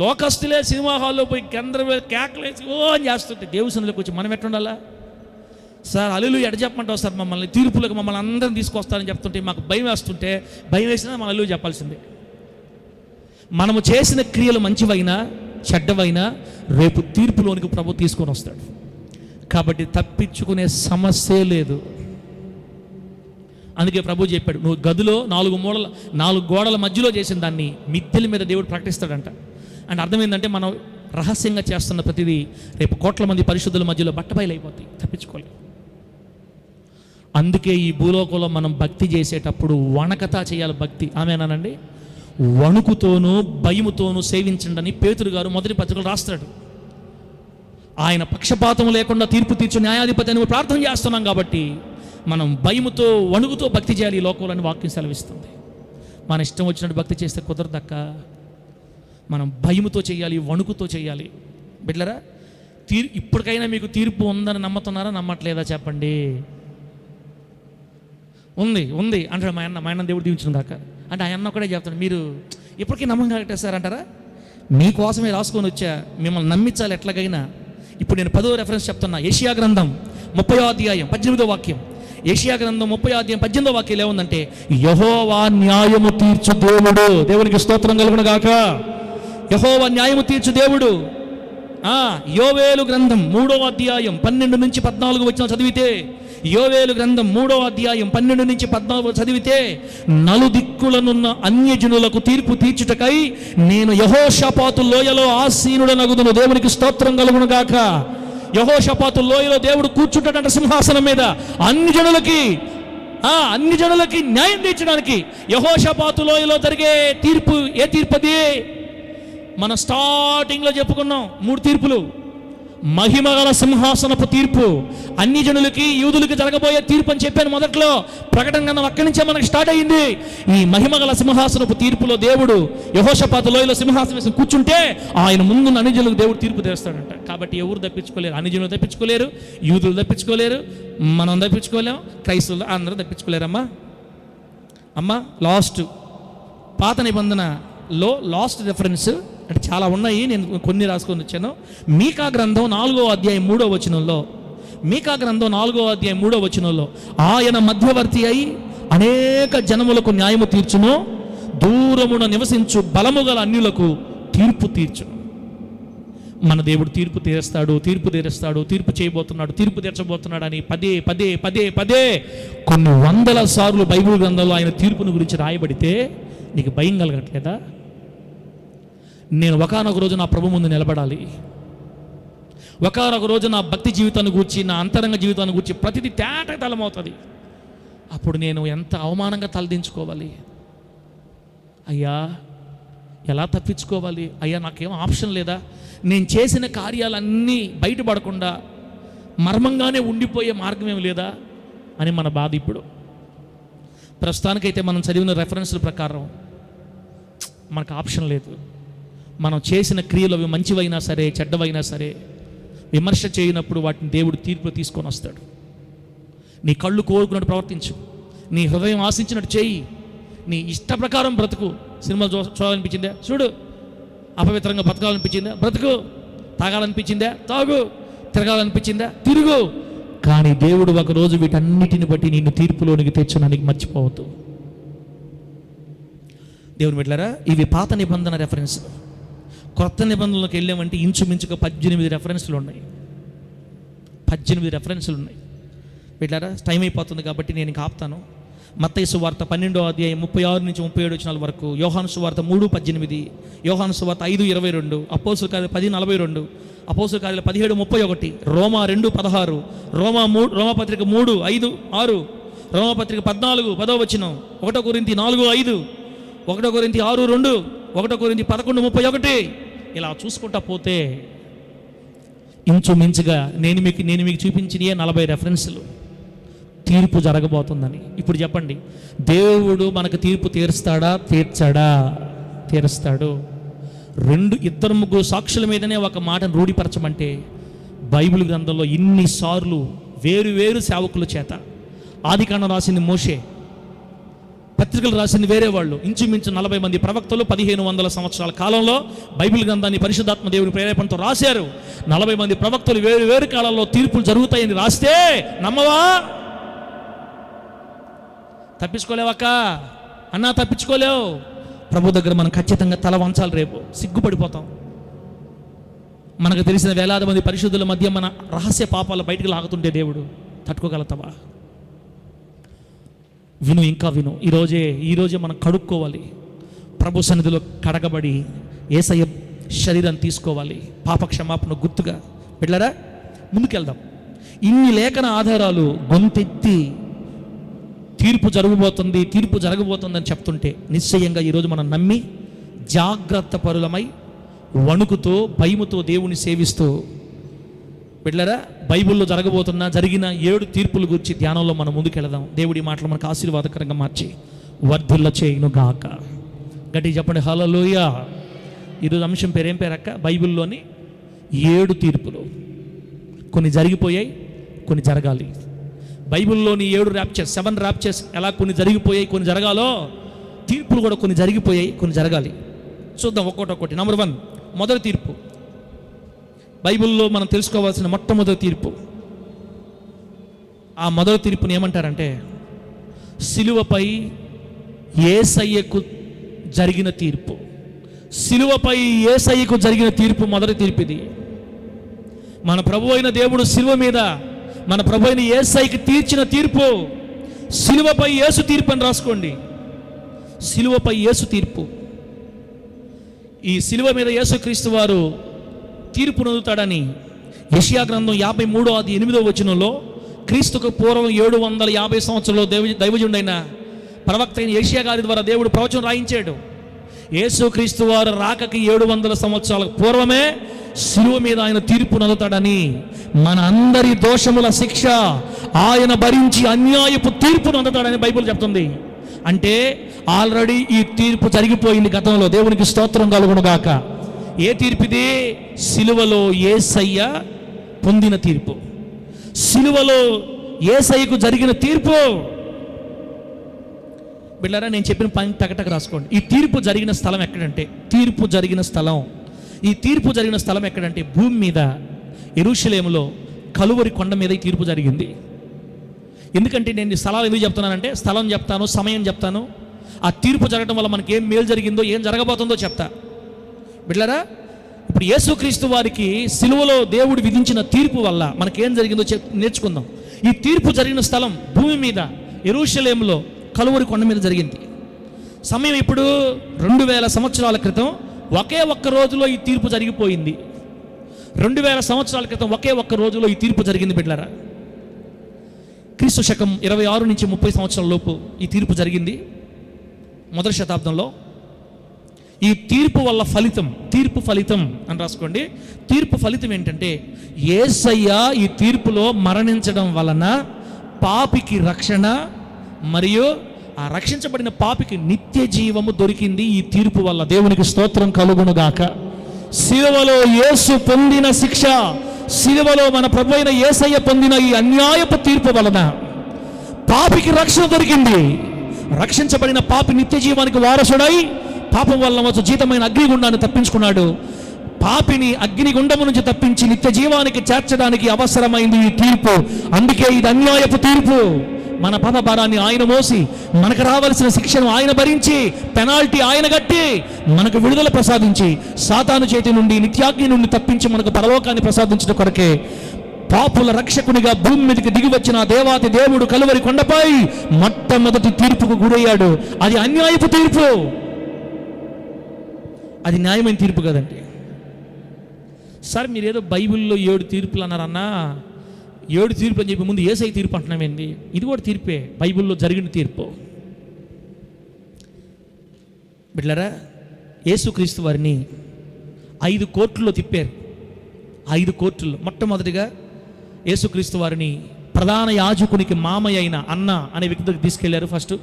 లోకస్తులే సినిమా హాల్లో పోయి కేకలేసి ఓ అని చేస్తుంటే దేవుసంలోకి వచ్చి మనం ఎట్టుండాలా? సార్ హల్లెలూయా ఎడ చెప్పమంటావు సార్, మమ్మల్ని తీర్పులకు మమ్మల్ని అందరం తీసుకొస్తారని చెప్తుంటే మాకు భయం వేస్తుంటే, భయం వేసినా మనం హల్లెలూయా చెప్పాల్సిందే. మనము చేసిన క్రియలు మంచివైనా చెడ్డవైనా రేపు తీర్పులోనికి ప్రభు తీసుకొని వస్తాడు. కాబట్టి తప్పించుకునే సమస్యే లేదు. అందుకే ప్రభు చెప్పాడు, నువ్వు గదిలో 4 గోడల మధ్యలో చేసిన దాన్ని మిద్దెల మీద దేవుడు ప్రకటిస్తాడంట. అంటే అర్థం ఏంటంటే, మనం రహస్యంగా చేస్తున్న ప్రతిదీ రేపు కోట్ల మంది పరిశుద్ధుల మధ్యలో బట్టబయలైపోతాయి, తప్పించుకోలేదు. అందుకే ఈ భూలోకంలో మనం భక్తి చేసేటప్పుడు వణకతా చేయాలి భక్తి. ఆమేనానండి? వణుకుతోనూ భయముతోనూ సేవించండి అని పేతురు గారు మొదటి పత్రికలో రాస్తాడు. ఆయన పక్షపాతం లేకుండా తీర్పు తీర్చు న్యాయాధిపతి అని ప్రార్థన చేస్తున్నాం కాబట్టి మనం భయముతో వణుకుతో భక్తి చేయాలి ఈ లోకంలో అని వాక్యం సెలవిస్తుంది. మన ఇష్టం వచ్చినట్టు భక్తి చేస్తే కుదరదక్క. మనం భయముతో చేయాలి, వణుకుతో చేయాలి. బిడ్డలారా, ఇప్పటికైనా మీకు తీర్పు ఉందని నమ్ముతున్నారా, నమ్మట్లేదా చెప్పండి? ఉంది అంటాడు మా అన్న దేవుడు దీవించిన దాకా. అంటే ఆయన ఒకడే చెప్తాడు, మీరు ఇప్పటికీ నమ్మకం సార్ అంటారా? మీకోసమే రాసుకొని వచ్చా, మిమ్మల్ని నమ్మించాలి ఎట్లాగైనా. ఇప్పుడు నేను 10వ రెఫరెన్స్ చెప్తున్నా. యెషయా గ్రంథం 30వ అధ్యాయం 18వ వాక్యం. యెషయా గ్రంథం 30వ అధ్యాయం 18వ వాక్యం ఏముందంటే, యెహోవా న్యాయము తీర్చు దేవుడు. దేవునికి స్తోత్రం కలుగును గాక. యెహోవా న్యాయము తీర్చు దేవుడు. యోవేలు గ్రంథం 3వ అధ్యాయం 12 నుంచి 14 వచ్చిన చదివితే, యోవేలు గ్రంథం 3వ అధ్యాయం 12 నుంచి 14 చదివితే, నలుదిక్కులనున్న అన్యజనులకు తీర్పు తీర్చుటకై నేను యెహోషాపాతు లోయలో ఆసీనుడనగుదును. దేవునికి స్తోత్రం కలుగును గాక. యెహోషాపాతు లోయలో దేవుడు కూర్చుంటాడంట సింహాసనం మీద. అన్ని జనులకి న్యాయం తీర్చడానికి యెహోషాపాతు లోయలో జరిగే తీర్పు ఏ తీర్పు అది? మనం స్టార్టింగ్లో చెప్పుకున్నాం 3 తీర్పులు. మహిమగల సింహాసనపు తీర్పు, అన్ని జనులకి యూదులకి జరగబోయే తీర్పు అని చెప్పాను మొదట్లో. ప్రకటన గ్రంథం అక్కడి నుంచే మనకు స్టార్ట్ అయ్యింది. ఈ మహిమగల సింహాసనపు తీర్పులో దేవుడు యెహోషాపాతు లోయలో సింహాసనం కూర్చుంటే ఆయన ముందున్న అన్ని జనులకు దేవుడు తీర్పు తెస్తాడంట. కాబట్టి ఎవరు తప్పించుకోలేరు. అన్ని జనులు తప్పించుకోలేరు, యూదులు తప్పించుకోలేరు, మనం తప్పించుకోలేము, క్రైస్తవులు అందరూ తప్పించుకోలేరమ్మా. లాస్ట్ పాత నిబంధనలో లాస్ట్ రెఫరెన్స్ అంటే చాలా ఉన్నాయి, నేను కొన్ని రాసుకొని వచ్చాను. మీకా గ్రంథం 4వ అధ్యాయం 3వ వచనంలో, మీకా గ్రంథం 4వ అధ్యాయం 3వ వచనంలో, ఆయన మధ్యవర్తి అయి అనేక జనములకు న్యాయము తీర్చును, దూరమున నివసించు బలము గల అన్యులకు తీర్పు తీర్చును. మన దేవుడు తీర్పు తీరుస్తాడు, తీర్పు చేయబోతున్నాడు, తీర్పు తీర్చబోతున్నాడు అని పదే పదే పదే పదే కొన్ని వందల సార్లు బైబిల్ గ్రంథంలో ఆయన తీర్పును గురించి రాయబడితే నీకు భయం కలగట్లేదా? నేను ఒకానొక రోజు నా ప్రభు ముందు నిలబడాలి. ఒకానొక రోజు నా భక్తి జీవితాన్ని గూర్చి, నా అంతరంగ జీవితాన్ని గూర్చి ప్రతిదీ తేటతలమవుతుంది. అప్పుడు నేను ఎంత అవమానంగా తలదించుకోవాలి. అయ్యా ఎలా తప్పించుకోవాలి? అయ్యా నాకేం ఆప్షన్ లేదా? నేను చేసిన కార్యాలన్నీ బయటపడకుండా మర్మంగానే ఉండిపోయే మార్గం ఏమి లేదా అని మన బాధ. ఇప్పుడు ప్రస్తుతానికైతే మనం చదివిన రెఫరెన్స్ల ప్రకారం మనకు ఆప్షన్ లేదు. మనం చేసిన క్రియలు అవి మంచివైనా సరే చెడ్డవైనా సరే విమర్శ చేయనప్పుడు వాటిని దేవుడు తీర్పులో తీసుకొని వస్తాడు. నీ కళ్ళు కోరుకున్నట్టు ప్రవర్తించు, నీ హృదయం ఆశించినట్టు చేయి, నీ ఇష్ట ప్రకారం బ్రతుకు. సినిమా చూడాలనిపించిందా చూడు, అపవిత్రంగా బతకాలనిపించిందా బ్రతుకు, తాగాలనిపించిందా తాగు, తిరగాలనిపించిందా తిరుగు. కానీ దేవుడు ఒకరోజు వీటన్నిటిని బట్టి నిన్ను తీర్పులోనికి తెచ్చడానికి మర్చిపోవద్దు. దేవుని బిడ్డలారా, ఇవి పాత నిబంధన రెఫరెన్స్లు. కొత్త నిబంధనలోకి వెళ్ళామంటే ఇంచుమించుగా 18 రెఫరెన్స్లు ఉన్నాయి. 18 రెఫరెన్స్లు ఉన్నాయి. బిడ్డలారా, టైం అయిపోతుంది కాబట్టి నేను ఇంకా ఆపుతాను. మత్తయి సువార్త 12వ అధ్యాయం 36 నుంచి 37 వచనాల వరకు, యోహాను సువార్త 3:18, యోహాను సువార్త 5:22, అపోస్తుల కార్యాలు 10:42, అపోస్తుల కార్యాలు 17:31, రోమా 2:16, రోమాపత్రిక 3:5-6, రోమాపత్రిక 14:10 వచనం, 1 కొరింథీ 4:5, 1 కొరింథీ 6:2, 1 కొరింథీ 11:31. ఇలా చూసుకుంటా పోతే ఇంచుమించుగా నేను మీకు చూపించిన 40 రెఫరెన్స్లు తీర్పు జరగబోతుందని. ఇప్పుడు చెప్పండి, దేవుడు మనకు తీర్పు తీరుస్తాడా? తీరుస్తాడు. 2-3 సాక్షుల మీదనే ఒక మాటను రూఢిపరచమంటే బైబిల్ గ్రంథంలో ఇన్నిసార్లు వేరు సేవకుల చేత, ఆదికాండం రాసింది మోషే, పత్రికలు రాసింది వేరే వాళ్ళు, ఇంచుమించు 40 మంది ప్రవక్తలు 1500 సంవత్సరాల కాలంలో బైబిల్ గ్రంథాన్ని పరిశుద్ధాత్మ దేవుడి ప్రేరేపణతో రాశారు. 40 మంది ప్రవక్తలు వేరు కాలంలో తీర్పులు జరుగుతాయని రాస్తే నమ్మవా? తప్పించుకోలేవక్క అన్నా, తప్పించుకోలేవు. ప్రభు దగ్గర మనం ఖచ్చితంగా తల వంచాలి. రేపు సిగ్గుపడిపోతాం. మనకు తెలిసిన వేలాది మంది పరిశుద్ధుల మధ్య మన రహస్య పాపాలు బయటకు లాగుతుంటే దేవుడు తట్టుకోగలుగుతావా? విను, ఇంకా విను. ఈరోజే మనం కడుక్కోవాలి. ప్రభు సన్నిధిలో కడగబడి యేసయ్య శరీరాన్ని తీసుకోవాలి, పాప క్షమాపణ గుర్తుగా. బిడ్డలారా, ముందుకెళ్దాం. ఇన్ని లేఖన ఆధారాలు గొంతెత్తి తీర్పు జరగబోతుందని చెప్తుంటే నిశ్చయంగా ఈరోజు మనం నమ్మి జాగ్రత్త పరులమై వణుకుతో భయముతో దేవుని సేవిస్తూ, బిడ్డలారా, బైబిల్లో జరిగిన 7 తీర్పుల గురించి ధ్యానంలో మనం ముందుకెళదాం. దేవుడి మాటలు మనకు ఆశీర్వాదకరంగా మార్చి వర్ధిల్ల చేయును గాక. గట్టిగా చెప్పండి హల్లెలూయా. ఈరోజు అంశం పేరేం పేరక్క? బైబిల్లోని 7 తీర్పులు. కొన్ని జరిగిపోయాయి, కొన్ని జరగాలి. బైబిల్లోని 7 ర్యాప్చర్స్ ఎలా కొన్ని జరిగిపోయాయి, కొన్ని జరగాలో, తీర్పులు కూడా కొన్ని జరిగిపోయాయి, కొన్ని జరగాలి. చూద్దాం ఒక్కొక్కటి. నెంబర్ 1, మొదటి తీర్పు. బైబిల్లో మనం తెలుసుకోవాల్సిన మొట్టమొదటి తీర్పు. ఆ మొదటి తీర్పుని ఏమంటారంటే సిలువపై యేసయ్యకు జరిగిన తీర్పు. సిలువపై యేసయ్యకు జరిగిన తీర్పు మొదటి తీర్పు ఇది. మన ప్రభు అయిన దేవుడు సిలువ మీద మన ప్రభు అయిన యేసయ్యకి తీర్చిన తీర్పు. సిలువపై యేసు తీర్పు అని రాసుకోండి. సిలువపై యేసు తీర్పు. ఈ సిలువ మీద యేసుక్రీస్తు వారు తీర్పు నొందుతాడని యెషయా గ్రంథం 53:8 వచనంలో, క్రీస్తుకు పూర్వం 750 సంవత్సరంలో దైవజనుడైన ప్రవక్త అయిన యెషయా గారి ద్వారా దేవుడు ప్రవచనం రాయించాడు. యేసుక్రీస్తు వారు రాకకి 700 సంవత్సరాల పూర్వమే సిలువ మీద ఆయన తీర్పు నొందుతాడని, మన అందరి దోషముల శిక్ష ఆయన భరించి అన్యాయపు తీర్పు నొందుతాడని బైబిల్ చెప్తుంది. అంటే ఆల్రెడీ ఈ తీర్పు జరిగిపోయింది గతంలో. దేవునికి స్తోత్రం కలుగును గాక. ఏ తీర్పు ఇది? సిలువలో యేసయ్య పొందిన తీర్పు. సిలువలో యేసయ్యకు జరిగిన తీర్పు. బిడ్డలారా, నేను చెప్పిన పని టకటక రాసుకోండి. ఈ తీర్పు జరిగిన స్థలం ఎక్కడంటే, ఈ తీర్పు జరిగిన స్థలం ఎక్కడంటే భూమి మీద యెరూషలేములో కలువరి కొండ మీద ఈ తీర్పు జరిగింది. ఎందుకంటే నేను స్థలాలు ఎందుకు చెప్తున్నానంటే, స్థలం చెప్తాను, సమయం చెప్తాను, ఆ తీర్పు జరగడం వల్ల మనకి ఏం మేలు జరిగిందో, ఏం జరగబోతుందో చెప్తా. బిడ్డలారా, ఇప్పుడు యేసుక్రీస్తు వారికి సిలువలో దేవుడు విధించిన తీర్పు వల్ల మనకేం జరిగిందో నేర్చుకుందాం. ఈ తీర్పు జరిగిన స్థలం భూమి మీద యెరూషలేములో కలువరి కొండ మీద జరిగింది. సమయం ఇప్పుడు 2000 సంవత్సరాల క్రితం ఒకే ఒక్క రోజులో ఈ తీర్పు జరిగిపోయింది. 2000 సంవత్సరాల క్రితం ఒకే ఒక్క రోజులో ఈ తీర్పు జరిగింది బిడ్డలారా. క్రీస్తు శకం 26 నుంచి 30 సంవత్సరాల లోపు ఈ తీర్పు జరిగింది. మొదటి శతాబ్దంలో ఈ తీర్పు వల్ల తీర్పు ఫలితం అని రాసుకోండి. తీర్పు ఫలితం ఏంటంటే, యేసయ్య ఈ తీర్పులో మరణించడం వలన పాపికి రక్షణ, మరియు ఆ రక్షించబడిన పాపికి నిత్య జీవము దొరికింది ఈ తీర్పు వల్ల. దేవునికి స్తోత్రం కలుగునుగాక. సిలువలో యేసు పొందిన శిక్ష, సిలువలో మన ప్రభు అయిన యేసయ్య పొందిన ఈ అన్యాయపు తీర్పు వలన పాపికి రక్షణ దొరికింది. రక్షించబడిన పాపి నిత్య జీవానికి వారసుడై పాపం వల్ల వచ్చే జీతమైన అగ్నిగుండాన్ని తప్పించుకున్నాడు. పాపిని అగ్నిగుండము నుంచి తప్పించి నిత్య జీవానికి చేర్చడానికి అవసరమైంది ఈ తీర్పు. అందుకే ఇది అన్యాయపు తీర్పు. మన పాప భారాన్ని ఆయన మోసి, మనకు రావాల్సిన శిక్షను ఆయన భరించి, పెనాల్టీ ఆయన కట్టి, మనకు విడుదల ప్రసాదించి, సాతాను చేతి నుండి, నిత్యాగ్ని నుండి తప్పించి మనకు పరలోకాన్ని ప్రసాదించడం కొరకే పాపుల రక్షకునిగా భూమి మీదకి దిగి వచ్చిన దేవాతి దేవుడు కలువరి కొండపై మొట్టమొదటి తీర్పుకు గురయ్యాడు. అది అన్యాయపు తీర్పు, అది న్యాయమైన తీర్పు కదండి. సార్ మీరేదో బైబిల్లో 7 తీర్పులు అన్నారన్నా, 7 తీర్పులు అని చెప్పి ముందు యేసయ్య తీర్పు అంటున్నామేంది? ఇది కూడా తీర్పే, బైబిల్లో జరిగిన తీర్పు. బిడ్డలారా, యేసుక్రీస్తు వారిని 5 కోర్టుల్లో తిప్పారు. 5 కోర్టుల్లో మొట్టమొదటిగా యేసుక్రీస్తు వారిని ప్రధాన యాజకునికి మామయ్య అయిన అన్న అనే వ్యక్తి దగ్గర తీసుకెళ్లారు. ఫస్ట్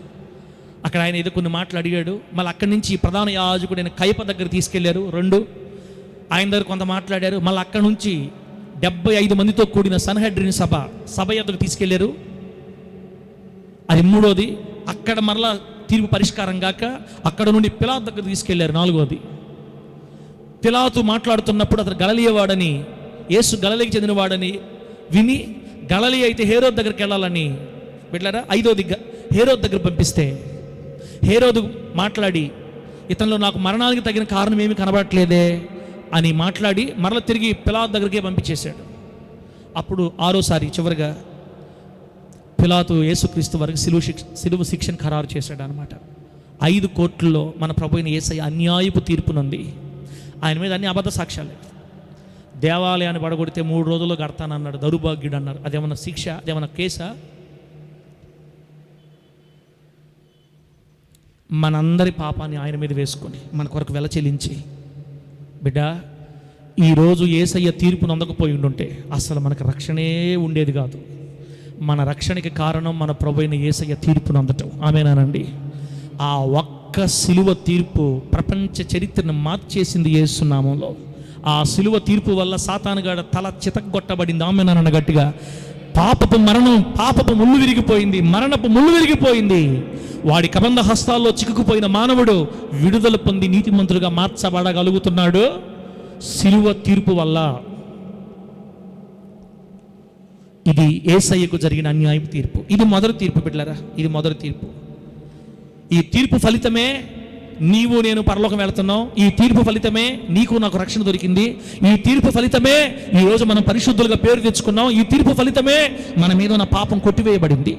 అక్కడ ఆయన ఏదో కొన్ని మాటలు అడిగాడు. మళ్ళీ అక్కడి నుంచి ప్రధాన యాజకుడైన కయప దగ్గర తీసుకెళ్లారు. 2 ఆయన దగ్గర కొంత మాట్లాడారు. మళ్ళీ అక్కడి నుంచి 75 మందితో కూడిన సన్హెడ్రిన్ సభ ఎద్దకు తీసుకెళ్లారు. అది 3వది. అక్కడ మరలా తీర్పు పరిష్కారం కాక అక్కడ నుండి పిలాతు దగ్గర తీసుకెళ్లారు. 4వది. పిలాతు మాట్లాడుతున్నప్పుడు అతను గలిలయవాడని, యేసు గలిలయకి చెందినవాడని విని, గలిలయ అయితే హేరోదు దగ్గరికి వెళ్ళాలని బిడ్డలారా 5వది హేరోదు దగ్గర పంపిస్తే, హేరోదు మాట్లాడి ఇతనిలో నాకు మరణానికి తగిన కారణం ఏమీ కనబడట్లేదే అని మాట్లాడి మరల తిరిగి పిలాతు దగ్గరికే పంపించేశాడు. అప్పుడు 6వసారి చివరిగా పిలాతు యేసుక్రీస్తు వారికి సిలువ శిక్షను ఖరారు చేశాడు అనమాట. 5 కోర్టుల్లో మన ప్రభు అయిన యేసయ్య అన్యాయపు తీర్పునుంది. ఆయన మీద అన్ని అబద్ధ సాక్ష్యాలు. దేవాలయాన్ని పడగొడితే 3 రోజుల్లో కడతానన్నాడు, దౌర్భాగ్యుడు అన్నారు. అదేమన్నా శిక్ష? అదేమన్నా కేసా? మనందరి పాపాన్ని ఆయన మీద వేసుకొని మన కొరకు వెల చెల్లించి, బిడ్డ ఈరోజు యేసయ్య తీర్పును అందకపోయి ఉండుంటే అసలు మనకు రక్షణే ఉండేది కాదు. మన రక్షణకి కారణం మన ప్రభు అయిన యేసయ్య తీర్పును అందటం. ఆమేనానండి. ఆ ఒక్క సిలువ తీర్పు ప్రపంచ చరిత్రను మార్చేసింది యేసు నామంలో. ఆ సిలువ తీర్పు వల్ల సాతానుగాడ తల చితగ్గొట్టబడింది. ఆమేనానన్న గట్టిగా. పాపపు ముళ్ళు విరిగిపోయింది, మరణపు ముళ్ళు విరిగిపోయింది. వాడి కబంధ హస్తాల్లో చిక్కుకుపోయిన మానవుడు విడుదల పొంది నీతిమంతులుగా మార్చబడగలుగుతున్నాడు సిలువ తీర్పు వల్ల. ఇది యేసయ్యకు జరిగిన అన్యాయపు తీర్పు. ఇది మొదటి తీర్పు బిడ్డలారా, ఇది మొదటి తీర్పు. ఈ తీర్పు ఫలితమే నీవు నేను పరలోకం వెళుతున్నాం. ఈ తీర్పు ఫలితమే నీకు నాకు రక్షణ దొరికింది. ఈ తీర్పు ఫలితమే ఈరోజు మనం పరిశుద్ధులుగా పేరు తెచ్చుకున్నాం. ఈ తీర్పు ఫలితమే మన మీద ఉన్న పాపం కొట్టివేయబడింది.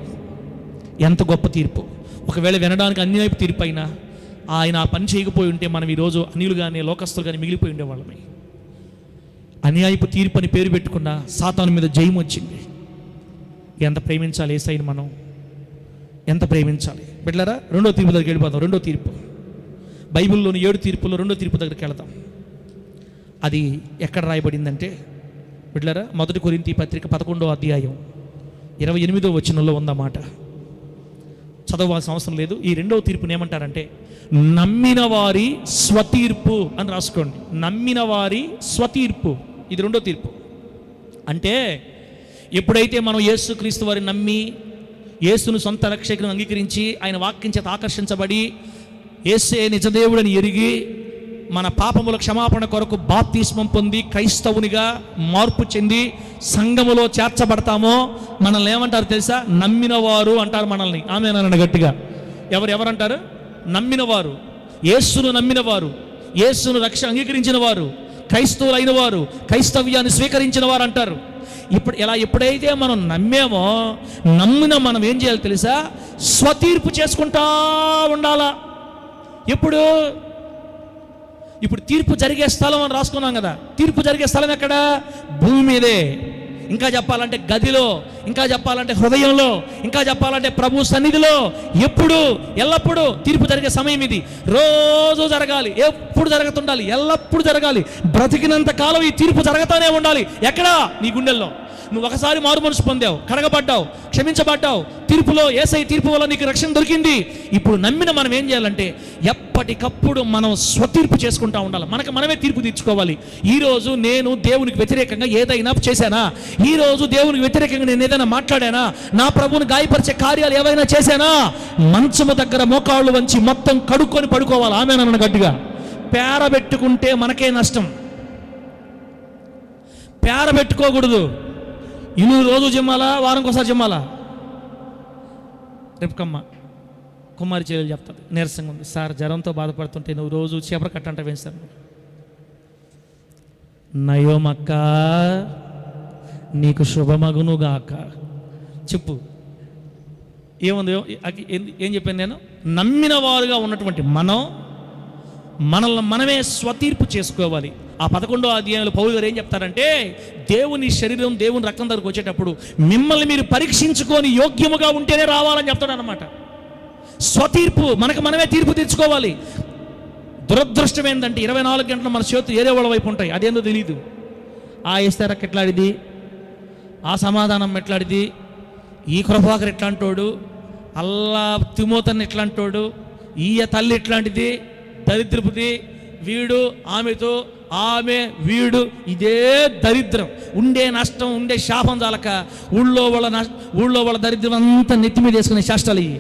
ఎంత గొప్ప తీర్పు! ఒకవేళ వినడానికి అన్యాయపు తీర్పు అయినా ఆయన ఆ పని చేయకపోయి ఉంటే మనం ఈరోజు అన్యులుగానే, లోకస్తులు కానీ మిగిలిపోయి ఉండేవాళ్ళమే. అన్యాయపు తీర్పు అని పేరు పెట్టుకున్న సాతాను మీద జయం వచ్చింది. ఎంత ప్రేమించాలి యేసయ్యను మనం, ఎంత ప్రేమించాలి బిడ్డలారా. 2వ తీర్పు దగ్గరికి వెళ్ళిపోతాం. 2వ తీర్పు బైబిల్లోని 7 తీర్పుల్లో 2వ తీర్పు దగ్గరికి వెళదాం. అది ఎక్కడ రాయబడిందంటే బిడ్డలారా, 1 కొరింథీ పత్రిక 11వ అధ్యాయం 28వ వచనంలో ఉందన్నమాట. చదవాల్సిన అవసరం లేదు. ఈ 2వ తీర్పుని ఏమంటారంటే నమ్మిన వారి స్వతీర్పు అని రాసుకోండి. నమ్మిన వారి స్వతీర్పు, ఇది 2వ తీర్పు. అంటే ఎప్పుడైతే మనం యేసుక్రీస్తు వారిని నమ్మి, యేసును సొంత రక్షకుని అంగీకరించి, ఆయన వాక్యం చేత ఆకర్షించబడి, యేసే నిజదేవుడని ఎరిగి, మన పాపముల క్షమాపణ కొరకు బాప్తిస్మం పొంది క్రైస్తవునిగా మార్పు చెంది సంఘములో చేర్చబడతామో మనల్ని ఏమంటారు తెలుసా? నమ్మినవారు అంటారు మనల్ని. ఆమేనన్న గట్టిగా. ఎవరంటారు? నమ్మినవారు, యేసును నమ్మినవారు, యేసును అంగీకరించిన వారు, క్రైస్తవులైన వారు, క్రైస్తవ్యాన్ని స్వీకరించిన వారు అంటారు. ఎప్పుడైతే మనం నమ్మేమో, నమ్మిన మనం ఏం చేయాలి తెలుసా? స్వతీర్పు చేసుకుంటా ఉండాలా. ఎప్పుడు? ఇప్పుడు తీర్పు జరిగే స్థలం అని రాసుకున్నాం కదా. తీర్పు జరిగే స్థలం ఎక్కడ? భూమి మీదే. ఇంకా చెప్పాలంటే గదిలో, ఇంకా చెప్పాలంటే హృదయంలో, ఇంకా చెప్పాలంటే ప్రభు సన్నిధిలో. ఎప్పుడు? ఎల్లప్పుడూ తీర్పు జరిగే సమయం ఇది. రోజు జరగాలి, ఎప్పుడు జరుగుతుండాలి, ఎల్లప్పుడు జరగాలి. బ్రతికినంత కాలం ఈ తీర్పు జరుగుతూనే ఉండాలి. ఎక్కడ? నీ గుండెల్లో. నువ్వు ఒకసారి మారు మనసు పొందావు, కడగబడ్డావు, క్షమించబడ్డావు, తీర్పులో యేసయ్య తీర్పు వల్ల నీకు రక్షణ దొరికింది. ఇప్పుడు నమ్మిన మనం ఏం చేయాలంటే ఎప్పటికప్పుడు మనం స్వతీర్పు చేసుకుంటూ ఉండాలి. మనకు మనమే తీర్పు తీర్చుకోవాలి. ఈరోజు నేను దేవునికి వ్యతిరేకంగా ఏదైనా చేశానా? ఈరోజు దేవునికి వ్యతిరేకంగా నేను ఏదైనా మాట్లాడానా? నా ప్రభువుని గాయపరిచే కార్యాలు ఏవైనా చేశానా? మంచము దగ్గర మోకాళ్ళు వంచి మొత్తం కడుక్కొని పడుకోవాలి. ఆమేనన్న గట్టిగా. పేర పెట్టుకుంటే మనకే నష్టం. పేర పెట్టుకోకూడదు. ఇల్లు రోజు జిమ్మాలా, వారంకోసారి జిమ్మాలా? రేపు కుమారి చెల్లెలు చెప్తాడు, నీరసంగా ఉంది సార్, జ్వరంతో బాధపడుతుంటే నువ్వు రోజు చీపర కట్టంట వేస్తాను. నయోమక్క నీకు శుభమగునుగాక. చెప్పు ఏముంది? ఏం చెప్పాను నేను? నమ్మిన వారుగా ఉన్నటువంటి మనల్ని మనమే స్వతీర్పు చేసుకోవాలి. ఆ 11వ అధ్యాయంలో పౌలు గారు ఏం చెప్తారంటే, దేవుని శరీరం, దేవుని రక్తం దగ్గరకు వచ్చేటప్పుడు మిమ్మల్ని మీరు పరీక్షించుకొని యోగ్యముగా ఉంటేనే రావాలని చెప్తాడు అనమాట. స్వతీర్పు, మనకు మనమే తీర్పు తెచ్చుకోవాలి. దురదృష్టం ఏంటంటే 24 గంటలు మన చేతులు ఏరే వాళ్ళ వైపు ఉంటాయి. అదేందో తెలియదు. ఆ ఇస్తారక్ ఎట్లాడిది, ఆ సమాధానం ఎట్లాడిది, ఈ కృపాకర్ ఎట్లాంటోడు, అల్లా తిమోతన్ ఎట్లాంటోడు, ఈయ తల్లి ఎట్లాంటిది, దరిద్రపుది, వీడు ఆమెతో, ఆమె వీడు, ఇదే దరిద్రం. ఉండే నష్టం, ఉండే శాపం చాలక ఊళ్ళో వాళ్ళ దరిద్రం అంతా నెత్తి మీద వేసుకునే శాస్త్రాలు ఇవి.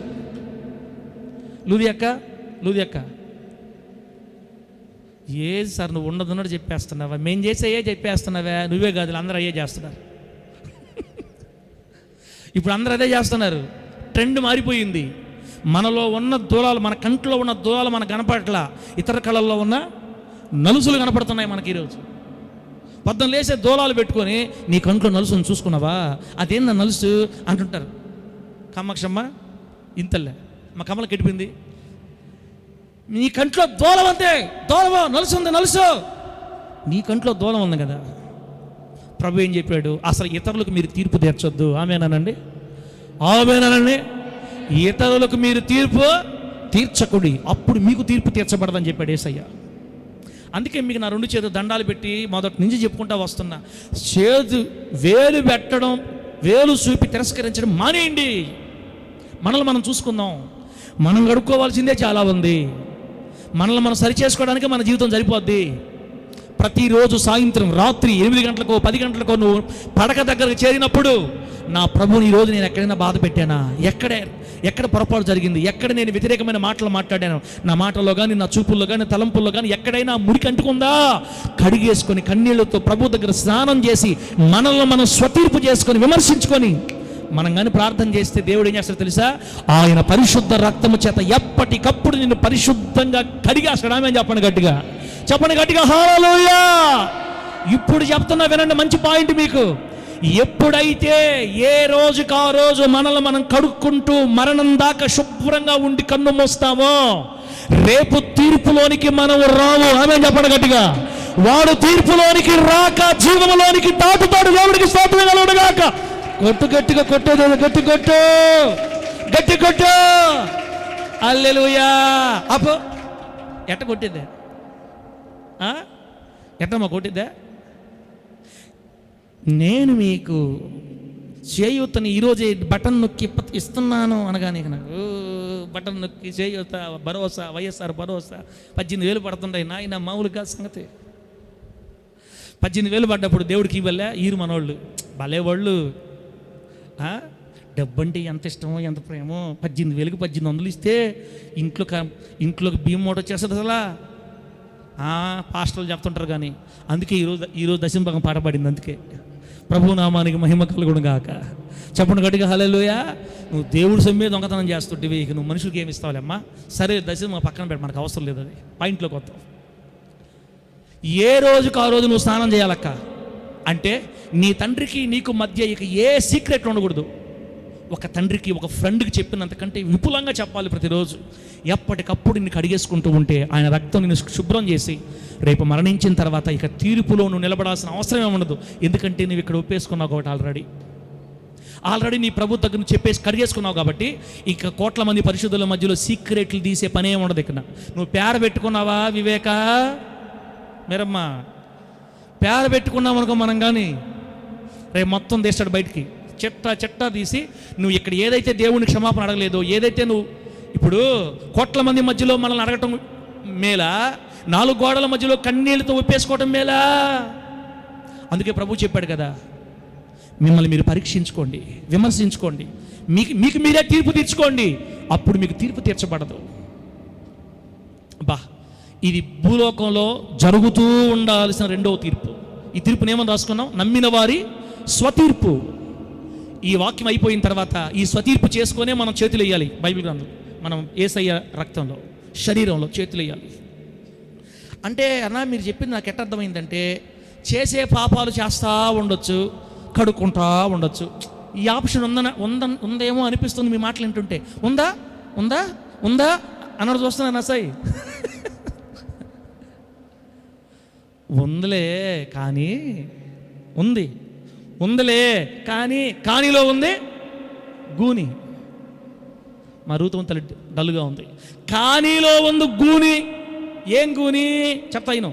లూది అక్క ఏది సార్ నువ్వు ఉన్నదన్నట్టు చెప్పేస్తున్నావా? మేము చేసే చెప్పేస్తున్నావా? నువ్వే కాదు, అందరూ అయ్యే చేస్తున్నారు. ఇప్పుడు అందరూ అదే చేస్తున్నారు. ట్రెండ్ మారిపోయింది. మనలో ఉన్న దూలాలు, మన కంట్లో ఉన్న దూలాలు మనకు కనపడట్లా, ఇతర కళల్లో ఉన్న నలుసులు కనపడుతున్నాయి మనకి. ఈరోజు పొద్దున్న లేసే దూలాలు పెట్టుకొని నీ కంట్లో నలుసుని చూసుకున్నావా? అదేందా నలుసు అంటుంటారు. కమ్మక్షమ్మ ఇంతలే మా కమ్మల కెట్టిపోయింది. నీ కంట్లో దూలం అంతే, దూలమో నలుసు ఉంది, నలుసు నీ కంట్లో దూలం ఉంది కదా. ప్రభు ఏం చెప్పాడు? అసలు ఇతరులకు మీరు తీర్పు తీర్చొద్దు. ఆమేనానండి? ఇతరులకు మీరు తీర్పు తీర్చకుడి, అప్పుడు మీకు తీర్పు తీర్చబడదని చెప్పాడు యేసయ్య. అందుకే మీకు నా 2 చేతులు దండాలు పెట్టి మొదటి నుంచి చెప్పుకుంటా వస్తున్నా, వేలు పెట్టడం, వేలు చూపి తిరస్కరించడం మానేయండి. మనల్ని మనం చూసుకుందాం. మనం గడుక్కోవాల్సిందే చాలా ఉంది. మనల్ని మనం సరి చేసుకోవడానికి మన జీవితం సరిపోద్ది. ప్రతిరోజు సాయంత్రం, రాత్రి 8 గంటలకో 10 గంటలకో నువ్వు పడక దగ్గరకు చేరినప్పుడు, నా ప్రభుని ఈరోజు నేను ఎక్కడైనా బాధ పెట్టానా? ఎక్కడ పొరపాటు జరిగింది? ఎక్కడ నేను వ్యతిరేకమైన మాటలు మాట్లాడాను? నా మాటల్లో కానీ, నా చూపుల్లో కానీ, తలంపుల్లో కానీ ఎక్కడైనా మురికి అంటుకుందా? కడిగేసుకొని కన్నీళ్లతో ప్రభు దగ్గర స్నానం చేసి మనల్ని మనం స్వతీర్పు చేసుకొని విమర్శించుకొని మనం కానీ ప్రార్థన చేస్తే దేవుడు ఏం చేస్తాడో తెలుసా? ఆయన పరిశుద్ధ రక్తము చేత ఎప్పటికప్పుడు నిన్ను పరిశుద్ధంగా కడిగేస్తాడు. ఆమేన్ చెప్పండి గట్టిగా, చెప్పండి గట్టిగా హల్లెలూయా. ఇప్పుడు చెప్తున్నా వినండి, మంచి పాయింట్ మీకు. ఎప్పుడైతే ఏ రోజుకు ఆ రోజు మనల్ని మనం కడుక్కుంటూ మరణం దాకా శుభ్రంగా ఉండి కన్ను మూస్తామో, రేపు తీర్పులోనికి మనం రాము. ఆమేన్ చెప్పండి గట్టిగా. వాడు తీర్పులోనికి రాక జీవములోనికి దాటుతాడు. దేవుడికి స్తోత్రం కలుగునుగాక. కొట్టు, గట్టిగా కొట్టేది, గట్టి కొట్టు. హల్లెలూయా. అప్పు ఎట్ట కొట్టిద్దే? ఎట్టమ్మా కొట్టిద్దే? నేను మీకు చేయూతని ఈరోజే బటన్ నొక్కి ఇస్తున్నాను అనగానే నాకు బటన్ నొక్కి చేయూత, భరోసా, వైఎస్ఆర్ భరోసా 18,000 పడుతుంటాయి. నాయన మామూలుగా సంగతి. 18,000 పడ్డప్పుడు దేవుడికి ఇవ్వలే ఈరు మనోళ్ళు భలేవాళ్ళు. డబ్బంటే ఎంత ఇష్టమో, ఎంత ప్రేమో. 18,000కి 1,800 ఇస్తే ఇంట్లోకి బియ్యం మూట వచ్చేస్తుంది. అసలు పాస్టర్లు చెప్తుంటారు కానీ. అందుకే ఈరోజు దశంభాగం పాట పడింది. అందుకే ప్రభు నామానికి మహిమ కలుగునుగాక. చెప్పండి గట్టిగా హల్లెలూయా. నువ్వు దేవుడి సొమ్మే దొంగతనం చేస్తుంటే ఇక నువ్వు మనుషులకి ఏమి ఇస్తావులేమ్మా? సరే, దశంభాగం పక్కన పెట్టి, మనకు అవసరం లేదు. అది పాయింట్లోకి వద్దాం. ఏ రోజుకు ఆ రోజు నువ్వు స్నానం చేయాలక్క అంటే నీ తండ్రికి నీకు మధ్య ఇక ఏ సీక్రెట్ ఉండకూడదు. ఒక తండ్రికి, ఒక ఫ్రెండ్కి చెప్పినంతకంటే విపులంగా చెప్పాలి ప్రతిరోజు. ఎప్పటికప్పుడు నిన్ను కడిగేసుకుంటూ ఉంటే ఆయన రక్తం నిన్ను శుభ్రం చేసి రేపు మరణించిన తర్వాత ఇక తీర్పులో నువ్వు నిలబడాల్సిన అవసరమే ఉండదు. ఎందుకంటే నువ్వు ఇక్కడ ఒప్పేసుకున్నావు కాబట్టి, ఆల్రెడీ నీ ప్రభు దగ్గర చెప్పేసి కడిగేసుకున్నావు కాబట్టి ఇక కోట్ల మంది పరిశుద్ధుల మధ్యలో సీక్రెట్లు తీసే పనే ఉండదు. ఇక్కడ నువ్వు పేర పెట్టుకున్నావా వివేక, మీరమ్మా పేర పెట్టుకున్నావు అనుకో మనం, కానీ రేపు మొత్తం తీస్తాడు బయటికి, చెట్ట తీసి నువ్వు ఇక్కడ ఏదైతే దేవుని క్షమాపణ అడగలేదో, ఏదైతే నువ్వు ఇప్పుడు కోట్ల మంది మధ్యలో మనల్ని అడగటం మేలా, 4 గోడల మధ్యలో కన్నీళ్ళతో ఒప్పేసుకోవటం మేలా? అందుకే ప్రభు చెప్పాడు కదా, మిమ్మల్ని మీరు పరీక్షించుకోండి, విమర్శించుకోండి, మీకు మీరే తీర్పు తీర్చుకోండి, అప్పుడు మీకు తీర్పు తీర్చబడదు. ఇది భూలోకంలో జరుగుతూ ఉండాల్సిన 2వ తీర్పు. ఈ తీర్పుని ఏమని రాసుకున్నాం? నమ్మిన వారి స్వతీర్పు. ఈ వాక్యం అయిపోయిన తర్వాత ఈ స్వతీర్పు చేసుకొనే మనం చేతులు వేయాలి. బైబిల్ గ్రంథం మనం యేసయ్య రక్తంలో, శరీరంలో చేతులు వేయాలి. అంటే అన్నా మీరు చెప్పింది నాకు ఎట్ట అర్థమైందంటే, చేసే పాపాలు చేస్తూ ఉండొచ్చు, కడుక్కుంటా ఉండొచ్చు, ఈ ఆప్షన్ ఉందేమో అనిపిస్తుంది మీ మాటలు వింటుంటే. ఉందా ఉందా ఉందా అన్నాడు. చూస్తున్నాను అసలు ఉందిలే కానీ ఉందిలే కానీ కానీలో ఉంది గూని. మా రూతవంతలు డల్లుగా ఉంది. కానీలో ఉంది గూని. ఏం గూని చెప్తాను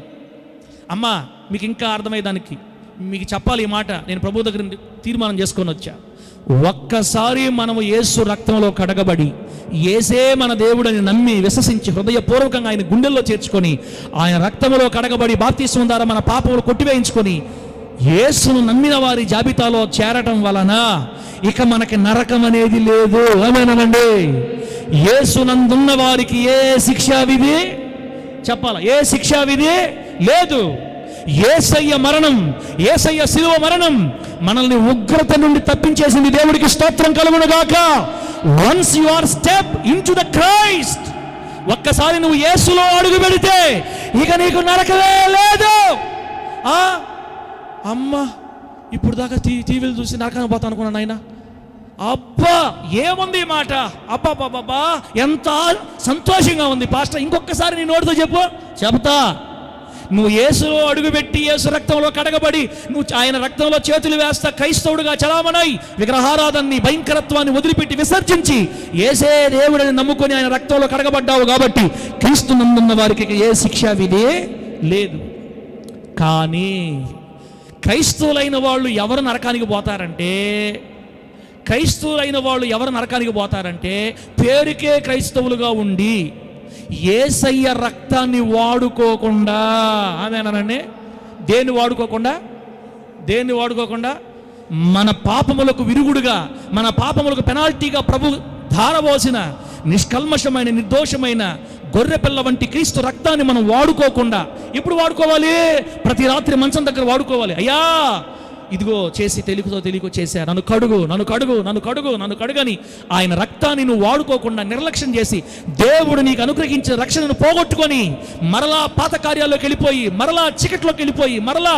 అమ్మా, మీకు ఇంకా అర్థమయ్యేదానికి మీకు చెప్పాలి ఈ మాట. నేను ప్రభు దగ్గర తీర్మానం చేసుకొని వచ్చా. ఒక్కసారి మనము యేసు రక్తంలో కడగబడి, యేసే మన దేవుడని నమ్మి విశ్వసించి హృదయపూర్వకంగా ఆయన గుండెల్లో చేర్చుకొని, ఆయన రక్తంలో కడగబడి బాప్తిస్మం ద్వారా మన పాపములు కొట్టివేయించుకొని యేసును నమ్మిన వారి జాబితాలో చేరటం వలన ఇక మనకి నరకం అనేది లేదు. ఆమేనండి. యేసునందున్న వారికి ఏ శిక్షా విధి చెప్పాలా? ఏ శిక్షా విధి లేదు. యేసయ్య మరణం, యేసయ్య శిలువ మరణం మనల్ని ఉగ్రత నుండి తప్పించేసింది. దేవుడికి స్తోత్రం కలుగును గాక. Once you are step into the Christ, ఒక్కసారి నువ్వు యేసులో అడుగు పెడితే ఇక నీకు నరకమే లేదు. అమ్మా ఇప్పుడు దాకా టీవీలు చూసి నరకానికి పోతా అనుకున్నాను ఆయన. అబ్బా ఏముంది ఈ మాట, అబ్బాబాబా ఎంత సంతోషంగా ఉంది పాస్టర్. ఇంకొకసారి నీ నోటితో చెప్తా. నువ్వు యేసులో అడుగుపెట్టి యేసు రక్తంలో కడగబడి నువ్వు ఆయన రక్తంలో చేతులు వేస్తా క్రైస్తవుడుగా చలామణై విగ్రహారాధనని, భయంకరత్వాన్ని వదిలిపెట్టి విసర్జించి యేసే దేవుడిని నమ్ముకొని ఆయన రక్తంలో కడగబడ్డావు కాబట్టి క్రీస్తు నందున్న వారికి ఏ శిక్షా విధి లేదు. కానీ క్రైస్తవులైన వాళ్ళు ఎవరు నరకానికి పోతారంటే పేరుకే క్రైస్తవులుగా ఉండి యేసయ్య రక్తాన్ని వాడుకోకుండా, ఆమేనండి, దేన్ని వాడుకోకుండా మన పాపములకు విరుగుడుగా, మన పాపములకు పెనాల్టీగా ప్రభు ధారపోసిన నిష్కల్మషమైన నిర్దోషమైన గొర్రెపిల్ల వంటి క్రీస్తు రక్తాన్ని మనం వాడుకోకుండా ఎప్పుడు వాడుకోవాలి? ప్రతి రాత్రి మంచం దగ్గర వాడుకోవాలి. అయ్యా ఇదిగో చేసి తెలియకో చేశా, నన్ను కడుగని ఆయన రక్తాన్ని నువ్వు వాడుకోకుండా నిర్లక్ష్యం చేసి దేవుడు నీకు అనుగ్రహించిన రక్షణను పోగొట్టుకొని మరలా పాత కార్యాల్లోకి వెళ్ళిపోయి, మరలా చీకట్లోకి వెళ్ళిపోయి, మరలా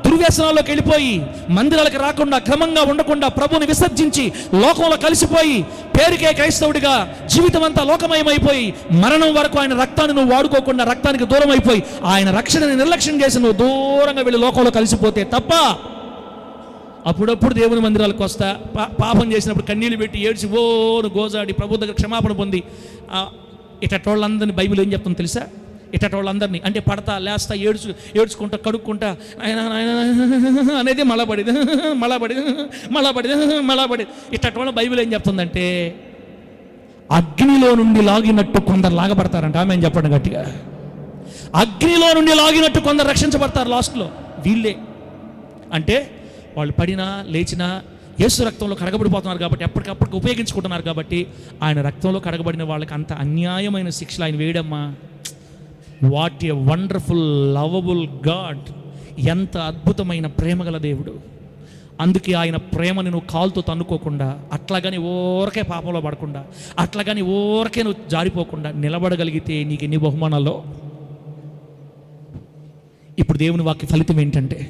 దుర్వ్యసనాల్లోకి వెళ్ళిపోయి, మందిరాలకు రాకుండా, క్రమంగా ఉండకుండా ప్రభుని విసర్జించి లోకంలో కలిసిపోయి పేరుకే క్రైస్తవుడిగా జీవితం అంతా లోకమయమైపోయి మరణం వరకు ఆయన రక్తాన్ని నువ్వు వాడుకోకుండా రక్తానికి దూరం అయిపోయి ఆయన రక్షణని నిర్లక్ష్యం చేసి నువ్వు దూరంగా వెళ్ళి లోకంలో కలిసిపోతే తప్ప అప్పుడప్పుడు దేవుని మందిరాలకు వస్తా, పాపం చేసినప్పుడు కన్నీళ్ళు పెట్టి ఏడ్చి గోజాడి ప్రభు దగ్గర క్షమాపణ పొంది ఇటటోళ్ళందరినీ బైబిల్ ఏం చెప్తుంది తెలుసా? ఇటటోళ్ళందరినీ అంటే పడతా లేస్తా ఏడ్చుకుంటా కడుక్కుంటా అనేది మళ్ళాబడి ఇటటోళ్ళ బైబిల్ ఏం చెప్తుందంటే అగ్నిలో నుండి లాగినట్టు కొందరు లాగబడతారంట. ఆమె చెప్పండి గట్టిగా. అగ్నిలో నుండి లాగినట్టు కొందరు రక్షించబడతారు లాస్ట్లో. వీళ్ళే అంటే వాళ్ళు పడినా లేచినా యేసు రక్తంలో కడగబడిపోతున్నారు కాబట్టి ఎప్పటికప్పటికి ఉపయోగించుకుంటున్నారు కాబట్టి ఆయన రక్తంలో కడగబడిన వాళ్ళకి అంత అన్యాయమైన శిక్షలు ఆయన వేయడమ్మా. What a wonderful lovable God, ఎంత అద్భుతమైన ప్రేమగల దేవుడు. అందుకే ఆయన ప్రేమని నువ్వు కాలుతో తన్నుకోకుండా, అట్లాగని ఊరకే పాపంలో పడకుండా, అట్లాగని ఊరకే నువ్వు జారిపోకుండా నిలబడగలిగితే నీకు ఎన్ని బహుమానాల్లో. ఇప్పుడు దేవుని వాక్య ఫలితం ఏంటంటే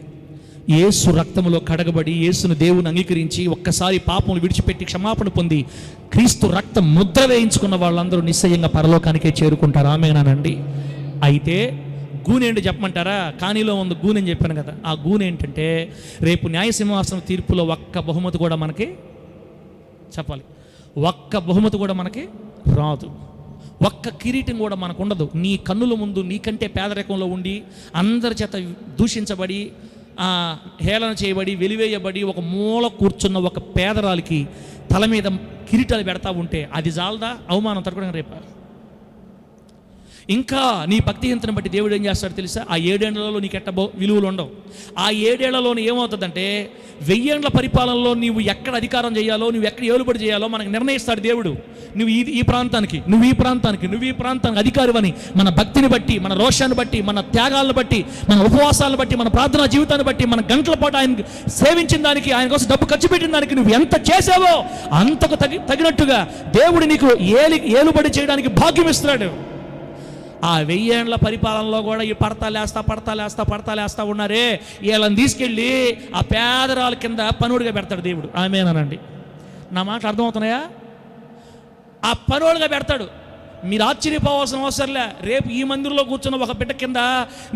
యేసు రక్తములో కడగబడి యేసును దేవుని అంగీకరించి ఒక్కసారి పాపములు విడిచిపెట్టి క్షమాపణ పొంది క్రీస్తు రక్తం ముద్ర వేయించుకున్న వాళ్ళందరూ నిశ్చయంగా పరలోకానికే చేరుకుంటారు. ఆమేనండి. అయితే గూనేంటి చెప్పమంటారా? కానీలో ఉంది గూనె అని చెప్పాను కదా. ఆ గూనె ఏంటంటే రేపు న్యాయసింహాసనం తీర్పులో ఒక్క బహుమతి కూడా మనకి చెప్పాలి, ఒక్క బహుమతి కూడా మనకి రాదు, ఒక్క కిరీటం కూడా మనకు ఉండదు. నీ కన్నుల ముందు నీకంటే పేదరికంలో ఉండి అందరి చేత దూషించబడి హేళన చేయబడి వెలివేయబడి ఒక మూల కూర్చున్న ఒక పేదరాలికి తల మీద కిరీటాలు పెడతా ఉంటే అది జాలదా అవమానం తట్టుకోవడం రేపా? ఇంకా నీ భక్తిహీనతను బట్టి దేవుడు ఏం చేస్తాడు తెలుసా? ఆ 7 ఏళ్లలో నీకు ఎట్ట విలువలు ఉండవు. ఆ 7 ఏళ్లలోనే ఏమవుతుందంటే 1000 ఏళ్ల పరిపాలనలో నువ్వు ఎక్కడ అధికారం చేయాలో, నువ్వు ఎక్కడ ఏలుబడి చేయాలో మనకు నిర్ణయిస్తాడు దేవుడు. నువ్వు ఈ ప్రాంతానికి, నువ్వు ఈ ప్రాంతానికి, నువ్వు ఈ ప్రాంతానికి అధికారివని మన భక్తిని బట్టి, మన రోషాన్ని బట్టి, మన త్యాగాలను బట్టి, మన ఉపవాసాలను బట్టి, మన ప్రార్థనా జీవితాన్ని బట్టి, మన గంటల పాటు ఆయన సేవించిన దానికి, ఆయన కోసం డబ్బు ఖర్చు పెట్టిన దానికి నువ్వు ఎంత చేసావో అంతకు తగినట్టుగా దేవుడు నీకు ఏలుబడి చేయడానికి భాగ్యం ఇస్తున్నాడు. ఆ 1000 ఏళ్ల పరిపాలనలో కూడా ఈ పడతాలేస్తా ఉన్నారే, వీళ్ళని తీసుకెళ్ళి ఆ పేదరాల కింద పనుడిగా పెడతాడు దేవుడు. ఆమేనండి. నా మాటలు అర్థమవుతున్నాయా? ఆ పనుడిగా పెడతాడు. మీరు ఆశ్చర్యపోవాల్సిన అవసరంలే. రేపు ఈ మందిరంలో కూర్చున్న ఒక బిడ్డ కింద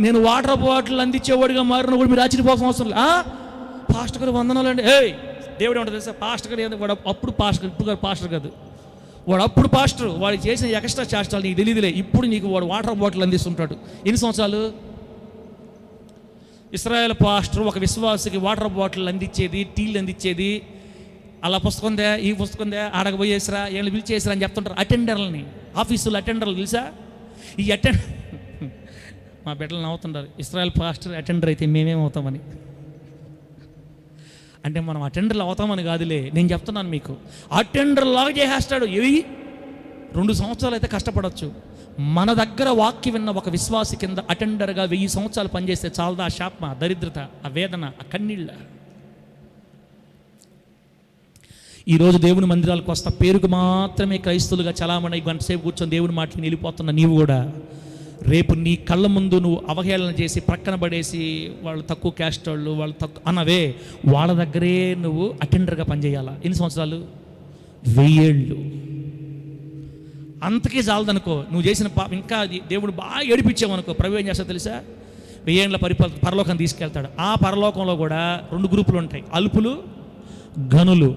నేను వాటర్ బాటిల్ అందించేవాడిగా మారిన కూడా మీరు ఆశ్చర్యపోవాల్సిన అవసరం లే. పాస్టర్ గారు వందనాలండి. దేవుడు ఏమంటారు తెలుసా? పాస్టర్ గారు వాడు అప్పుడు పాస్టర్, ఇప్పుడు గారు పాస్టర్ కాదు, వాడు అప్పుడు పాస్టర్. వాడు చేసిన ఎక్స్ట్రా చేష్టాలు నీకు తెలియదులే. ఇప్పుడు నీకు వాడు వాటర్ బాటిల్ అందిస్తుంటాడు. ఎన్ని సంవత్సరాలు? ఇశ్రాయేల్ పాస్టర్ ఒక విశ్వాసికి వాటర్ బాటిల్ అందించేది, టీలు అందించేది. అలా పుస్తకం దే, ఈ పుస్తకం దే, ఆడకపోయేసిరా, వీళ్ళని పిలిచేసిరా అని చెప్తుంటారు. అటెండర్లని, ఆఫీసులో అటెండర్లు తెలుసా? ఈ మా బిడ్డలు నవ్వుతుంటారు, ఇశ్రాయేల్ పాస్టర్ అటెండర్ అయితే మేమేమవుతామని. అంటే మనం అటెండర్లు అవుతామని కాదులే, నేను చెప్తున్నాను మీకు. అటెండర్ లాగా చేసేస్తాడు. 2 సంవత్సరాలు అయితే కష్టపడవచ్చు. మన దగ్గర వాక్యం విన్న ఒక విశ్వాసి కింద అటెండర్గా 1000 సంవత్సరాలు పనిచేస్తే చాలదా? ఆ శాపం, ఆ దరిద్రత, ఆ వేదన, ఆ కన్నీళ్ళ. ఈరోజు దేవుని మందిరాలకు వస్తా పేరుకు మాత్రమే క్రైస్తవులుగా చలామణి గంట సేపు కూర్చొని దేవుని మాటలు వెళ్ళిపోతున్న నీవు కూడా రేపు నీ కళ్ళ ముందు నువ్వు అవహేళన చేసి ప్రక్కన పడేసి వాళ్ళు తక్కువ క్యాస్ట్ వాళ్ళు తక్కువ అన్నవే, వాళ్ళ దగ్గరే నువ్వు అటెండర్గా పనిచేయాలా? ఎన్ని సంవత్సరాలు? 1000 ఏళ్ళు. అంతకీ చాలదనుకో నువ్వు చేసిన ఇంకా దేవుడు బాగా ఏడిపించావనుకో, ప్రభు ఏం చేస్తావు తెలుసా? 1000 ఏళ్ళ పరలోకం తీసుకెళ్తాడు. ఆ పరలోకంలో కూడా 2 గ్రూపులు ఉంటాయి, అల్పులు, ఘనులు.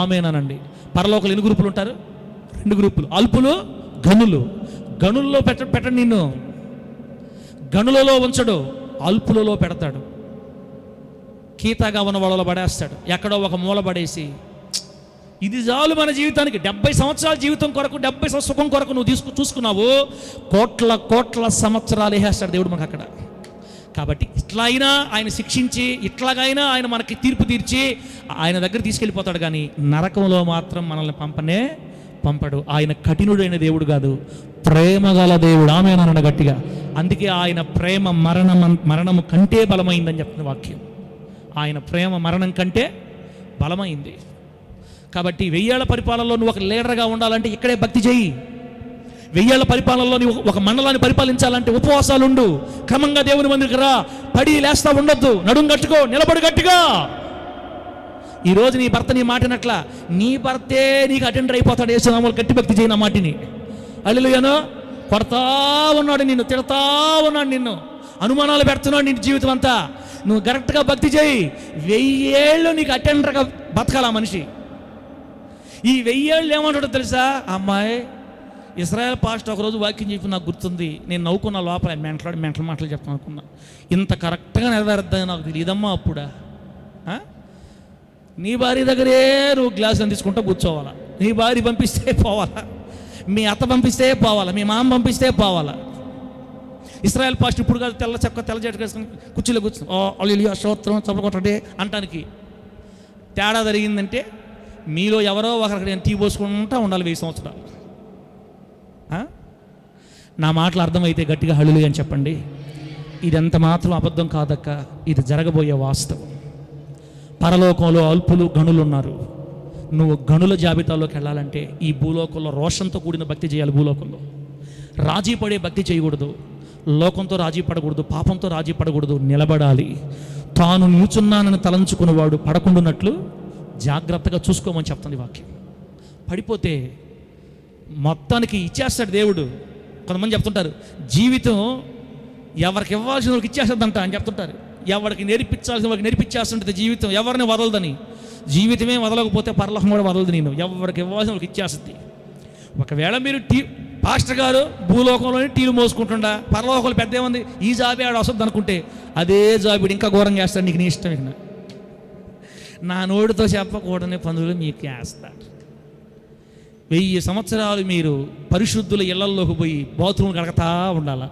ఆమేనండి. పరలోకంలో ఎన్ని గ్రూపులు ఉంటారు? 2 గ్రూపులు, అల్పులు, ఘనులు. గనుల్లో పెట్టండి, నిన్ను గనులలో ఉంచడు, అల్పులలో పెడతాడు. కీతాగా ఉన్న వాళ్ళలో పడేస్తాడు, ఎక్కడో ఒక మూల పడేసి ఇది చాలు మన జీవితానికి. 70 సంవత్సరాల జీవితం కొరకు, 70 సంవత్సరాల సుఖం కొరకు నువ్వు చూసుకున్నావు, కోట్ల సంవత్సరాలు వేసేస్తాడు దేవుడు మనకు అక్కడ. కాబట్టి ఇట్లా అయినా ఆయన శిక్షించి, ఇట్లాగైనా ఆయన మనకి తీర్పు తీర్చి ఆయన దగ్గర తీసుకెళ్ళిపోతాడు. కానీ నరకంలో మాత్రం మనల్ని పంపడు. ఆయన కఠినుడైన దేవుడు కాదు, ప్రేమ గల దేవుడు. ఆమేనన్న గట్టిగా. అందుకే ఆయన ప్రేమ మరణము కంటే బలమైందని చెప్తున్న వాక్యం. ఆయన ప్రేమ మరణం కంటే బలమైంది. కాబట్టి 1000 ఏళ్ల పరిపాలనలో నువ్వు ఒక లీడర్గా ఉండాలంటే ఇక్కడే భక్తి చేయి. 1000 ఏళ్ల పరిపాలనలో నువ్వు ఒక మండలాన్ని పరిపాలించాలంటే ఉపవాసాలు ఉండు, క్రమంగా దేవుని మందిరికి రా, పడి లేస్తా ఉండొద్దు, నడుం కట్టుకో, నిలబడి గట్టిగా. ఈరోజు నీ భర్త నీ మాటినట్లా, నీ భర్తే నీకు అటెండర్ అయిపోతాడు. యేసునామములో గట్టి భక్తి చేయన మాటిని. హల్లెలూయా. కొడతా ఉన్నాడు నిన్ను, తిడతా ఉన్నాడు నిన్ను, అనుమానాలు పెడుతున్నాడు నీ జీవితం అంతా. నువ్వు కరెక్ట్గా భక్తి చేయి. 1000 ఏళ్ళు నీకు అటెండర్గా బతకాల మనిషి. ఈ 1000 ఏళ్ళు ఏమంటాడో తెలుసా? అమ్మాయి ఇశ్రాయేల్ పాస్టర్ ఒకరోజు వాక్యం చెప్పి నాకు గుర్తుంది. నేను నవ్వుకున్న లోపల మెంటల్ మాటలు చెప్తాను అనుకున్నా. ఇంత కరెక్ట్గా నెరవేరుద్దని నాకు తెలియదమ్మా. అప్పుడా నీ భార్య దగ్గరే నువ్వు గ్లాసులను తీసుకుంటూ కూర్చోవాలా, నీ భార్య పంపిస్తే పోవాలా, మీ అత్త పంపిస్తే పోవాలా, మీ మామ పంపిస్తే పోవాలా. ఇశ్రాయేల్ పాస్టర్ ఇప్పుడు కాదు, తెల్ల జట్టు వేసుకుని కుర్చీలో కూర్చుని అల్లెలూయా స్తోత్రం చప్పకొట్టడే అంటానికి తేడా జరిగిందంటే మీలో ఎవరో ఒకరికి నేను టీ పోసుకుంటా ఉండాలి 1000 సంవత్సరాలు. నా మాటలు అర్థమైతే గట్టిగా హల్లెలూయా అని చెప్పండి. ఇదంత మాత్రం అబద్ధం కాదక్క, ఇది జరగబోయే వాస్తవం. పరలోకంలో అల్పులు, గనులు ఉన్నారు. నువ్వు గనుల జాబితాలోకి వెళ్ళాలంటే ఈ భూలోకంలో రోషంతో కూడిన భక్తి చేయాలి. భూలోకంలో రాజీ పడే భక్తి చేయకూడదు, లోకంతో రాజీ పడకూడదు, పాపంతో రాజీ పడకూడదు. నిలబడాలి, తాను నిలుచున్నానని తలంచుకునేవాడు పడకుండానట్లు జాగ్రత్తగా చూసుకోమని చెప్తుంది వాక్యం. పడిపోతే మొత్తానికి ఇచ్చేస్తాడు దేవుడు. కొంతమంది చెప్తుంటారు జీవితం ఎవరికి ఇవ్వాల్సిన వాళ్ళకి ఇచ్చేస్తుందంట అని చెప్తుంటారు. ఎవరికి నేర్పించాల్సిన వాళ్ళకి నేర్పించేస్తుంటుంది జీవితం, ఎవరిని వదలదని. జీవితమే వదలకపోతే పరలోకం కూడా వదలదు. నేను ఎవరికి ఇవ్వాల్సిన వాళ్ళకి ఇచ్చేస్తుంది. ఒకవేళ మీరు పాస్టర్ గారు భూలోకంలోనే టీలు మోసుకుంటుండా పరలోకంలో పెద్ద ఏముంది ఈ జాబే ఆడ వస్తుంది అనుకుంటే అదే జాబ్ ఇంకా ఘోరంగా చేస్తాడు. నీకు నీ ఇష్టం. ఇక నా నోటితో చెప్పకూడని పనులు మీకు చేస్తాడు. 1000 సంవత్సరాలు మీరు పరిశుద్ధుల ఇళ్లల్లోకి పోయి బాత్రూమ్ కడగతా ఉండాలా.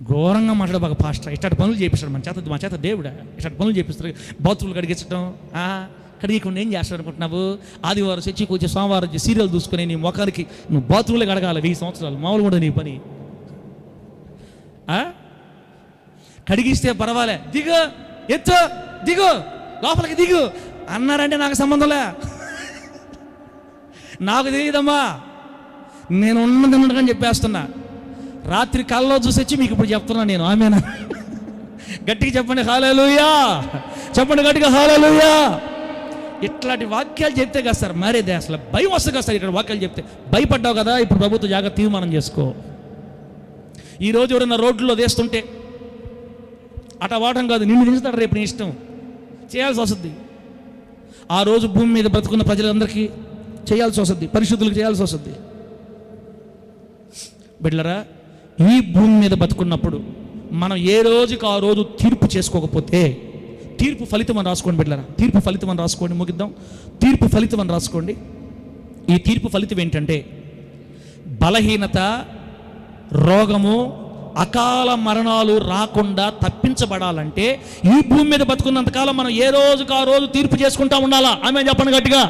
ఘోరంగా మాట్లాడబాక పాస్టర్. ఇట్లాంటి పనులు చేపిస్తాడు మా చేత దేవుడా. ఇట్లాంటి పనులు చేపిస్తాడు. బాత్రూమ్లు కడిగించడం, కడిగకుండా ఏం చేస్తాడు అనుకుంటున్నావు? ఆదివారం చర్చికి వచ్చి సోమవారం వచ్చి సీరియల్ చూసుకుని నీ ముఖానికి నువ్వు బాత్రూమ్లో కడగాలి 1000 సంవత్సరాలు. మామూలుగా కూడా నీ పని. కడిగిస్తే పర్వాలే, దిగు ఎత్తు దిగు లోపలికి దిగు అన్నారంటే నాకు సంబంధంలే, నాకు తెలియదమ్మా. నేను ఉన్నదని చెప్పేస్తున్నా. రాత్రి కల్లో చూసొచ్చి మీకు ఇప్పుడు చెప్తున్నా నేను. ఆమేనా? గట్టిగా చెప్పండి హల్లెలూయా. చెప్పండి గట్టిగా హల్లెలూయా. ఇట్లాంటి వాక్యాలు చెప్తే కదా సార్ మరేదే అసలు భయం వస్తుంది కదా సార్. ఇక్కడ వాక్యాలు చెప్తే భయపడ్డావు కదా, ఇప్పుడు ప్రభుత్వ జాగ్రత్త తీర్మానం చేసుకో. ఈరోజు ఎవరైనా రోడ్లో వేస్తుంటే అట వాడటం కాదు, నిన్ను దించుతాడు రేపు నీ ఇష్టం, చేయాల్సి వస్తుంది. ఆ రోజు భూమి మీద బ్రతుకున్న ప్రజలందరికీ చేయాల్సి వస్తుంది, పరిశుద్ధులకు చేయాల్సి వస్తుంది. బిడ్డలారా, ఈ భూమి మీద బతుకున్నప్పుడు మనం ఏ రోజుకి ఆ రోజు తీర్పు చేసుకోకపోతే తీర్పు ఫలితం అని రాసుకోండి బిడ్డలారా. తీర్పు ఫలితం అని రాసుకోండి. ముగిద్దాం. తీర్పు ఫలితం అని రాసుకోండి. ఈ తీర్పు ఫలితం ఏంటంటే బలహీనత, రోగము, అకాల మరణాలు రాకుండా తప్పించబడాలంటే ఈ భూమి మీద బతుకున్నంతకాలం మనం ఏ రోజుకి ఆ రోజు తీర్పు చేసుకుంటా ఉండాలా. ఆమె చెప్పండి గట్టిగా.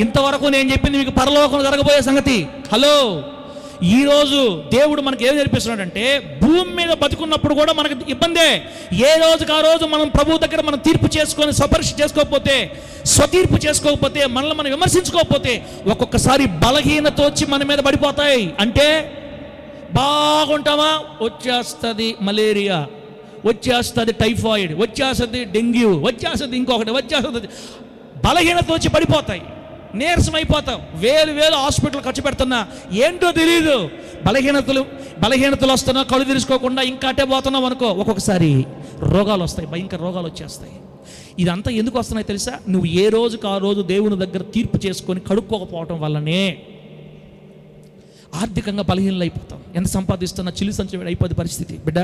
ఇంతవరకు నేను చెప్పింది మీకు పరలోకం జరగబోయే సంగతి. హలో, ఈరోజు దేవుడు మనకి ఏం నేర్పిస్తున్నాడంటే భూమి మీద బతుకున్నప్పుడు కూడా మనకు ఇబ్బందే. ఏ రోజుకి ఆ రోజు మనం ప్రభు దగ్గర మనం తీర్పు చేసుకొని స్వపరీక్ష చేసుకోకపోతే, స్వతీర్పు చేసుకోకపోతే, మనల్ని మనం విమర్శించుకోకపోతే ఒక్కొక్కసారి బలహీనత వచ్చి మన మీద పడిపోతాయి. అంటే బాగుంటామా, వచ్చేస్తుంది మలేరియా, వచ్చేస్తుంది టైఫాయిడ్, వచ్చేస్తుంది డెంగ్యూ, వచ్చేస్తుంది ఇంకొకటి, వచ్చేస్తుంది. బలహీనత వచ్చి పడిపోతాయి, నీరసమైపోతాం. వేలు హాస్పిటల్ ఖర్చు పెడుతున్నా ఏంటో తెలియదు. బలహీనతలు వస్తున్నా కళ్ళు తెరుచుకోకుండా ఇంకా అట్టే పోతున్నాం అనుకో, ఒక్కొక్కసారి రోగాలు వస్తాయి, భయంకర రోగాలు వచ్చేస్తాయి. ఇదంతా ఎందుకు వస్తున్నాయి తెలుసా? నువ్వు ఏ రోజుకి ఆ రోజు దేవుని దగ్గర తీర్పు చేసుకొని కడుక్కోకపోవటం వల్లనే ఆర్థికంగా బలహీనలు అయిపోతాం. ఎంత సంపాదిస్తున్నా చిల్లి సంచి అయిపోద్ది పరిస్థితి. బిడ్డ,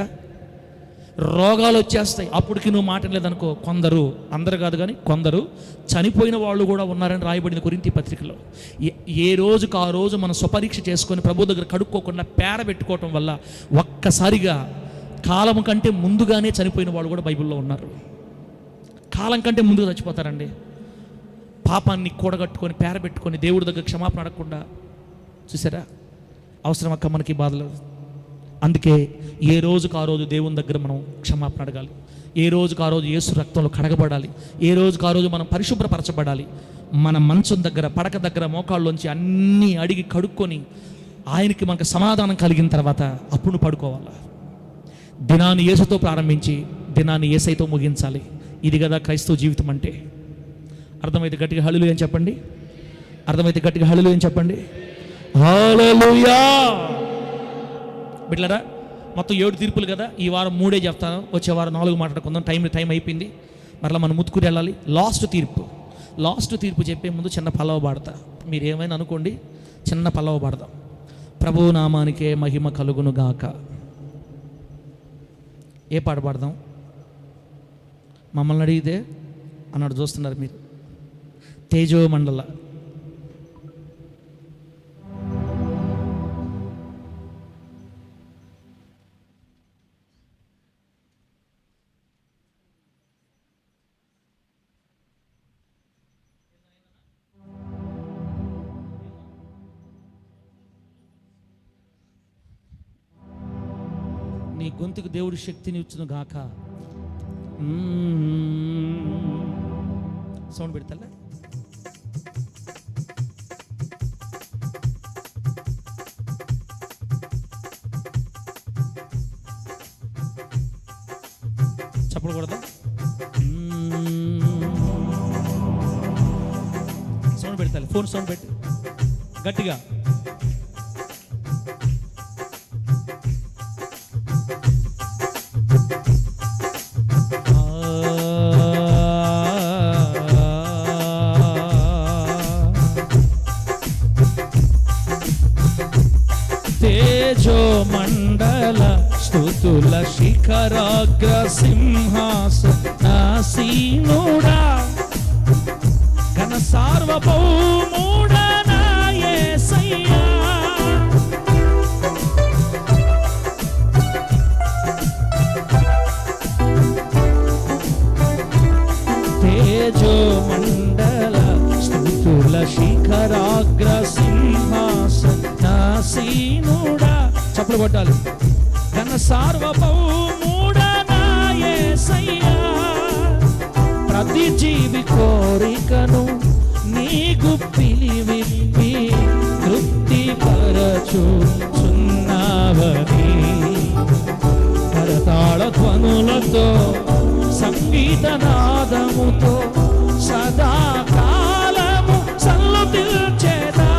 రోగాలు వచ్చేస్తాయి. అప్పటికి నువ్వు మాట లేదనుకో, కొందరు, అందరు కాదు కానీ కొందరు చనిపోయిన వాళ్ళు కూడా ఉన్నారని రాయబడిన కొరింథీ పత్రికలో. ఏ రోజుకు ఆ రోజు మనం స్వపరీక్ష చేసుకొని ప్రభు దగ్గర కడుక్కోకుండా పేర పెట్టుకోవటం వల్ల ఒక్కసారిగా కాలం కంటే ముందుగానే చనిపోయిన వాళ్ళు కూడా బైబిల్లో ఉన్నారు. కాలం కంటే ముందుగా చచ్చిపోతారండి. పాపాన్ని కూడగట్టుకొని పేర పెట్టుకొని దేవుడి దగ్గర క్షమాపణ అడగకుండా. చూసారా, అవసరం అక్క మనకి బాధలు. అందుకే ఏ రోజుకు ఆ రోజు దేవుని దగ్గర మనం క్షమాపణ అడగాలి. ఏ రోజుకు ఆ రోజు యేసు రక్తంలో కడగబడాలి. ఏ రోజుకు ఆ రోజు మనం పరిశుభ్రపరచబడాలి. మన మంచం దగ్గర, పడక దగ్గర మోకాళ్ళలోంచి అన్నీ అడిగి కడుక్కొని ఆయనకి మనకు సమాధానం కలిగిన తర్వాత అప్పుడు పడుకోవాలి. దినాన్ని యేసుతో ప్రారంభించి దినాన్ని యేసైతో ముగించాలి. ఇది కదా క్రైస్తవ జీవితం అంటే. అర్థమైతే గట్టిగా హల్లెలూయా అని చెప్పండి. అర్థమైతే గట్టిగా హల్లెలూయా అని చెప్పండి. హల్లెలూయా. బిడ్డలారా, మొత్తం 7 తీర్పులు కదా. ఈ వారం 3 చెప్తాను, వచ్చే వారం 4 మాట్లాడుకుందాం. టైం అయిపోయింది. మరలా మనం ముత్తుకుని వెళ్ళాలి. లాస్ట్ తీర్పు చెప్పే ముందు చిన్న పల్లవ పాడతా. మీరు ఏమైనా అనుకోండి, చిన్న పల్లవ పాడదాం. ప్రభు నామానికే మహిమ కలుగును గాక. ఏ పాట పాడదాం? మమ్మల్ని అడిగితే అన్నాడు. చూస్తున్నారు మీరు, తేజో మండల. నీ గొంతుకు దేవుడి శక్తిని ఇచ్చును గాక. సౌండ్ పెడతా. సౌండ్ పెడతాలి, ఫోన్ సౌండ్ పెట్టి గట్టిగా. తేజో మండల స్తుతుల శిఖరాగ్ర సింహాసనాసీనుడా, ఘన సార్వభౌముడా నా యేసయ్యా. తేజో మండల స్తుతుల శిఖరాగ్ర సింహాసనాసీనుడా, చప్పుడు కొట్టాలి. ఘన సార్వభౌముడా నా యేసయ్యా, ప్రతి జీవి కోరికను నీ గుప్పిలి విప్పి తృప్తి పరచుచున్నావని, కరతాళ ధ్వనులతో సంగీతనాదముతో సదాకాలము సల్లుతిల్చేదా.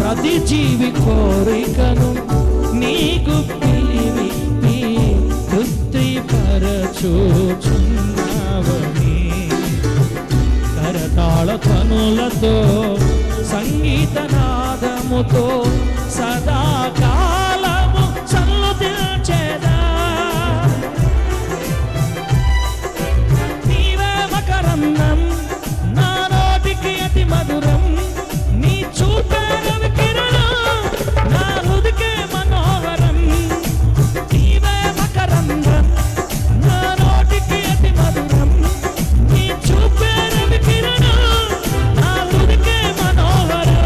ప్రతి జీవి కోరికను నీ గుప్పిలి విప్పి తృప్తి పరచుచున్నావని, కరతాళ ధ్వనులతో సంగీతనాదముతో సదాకాలము సల్లుతిల్చేదా. నీవే మకరందం నా నోటికి అతి మధురం, నీ చూపే రవి కిరణం నా హృదికే మనోహరం. నీవే మకరందం నా నోటికి అతి మధురం, నీ చూపే రవి కిరణం నా హృదికే మనోహరం.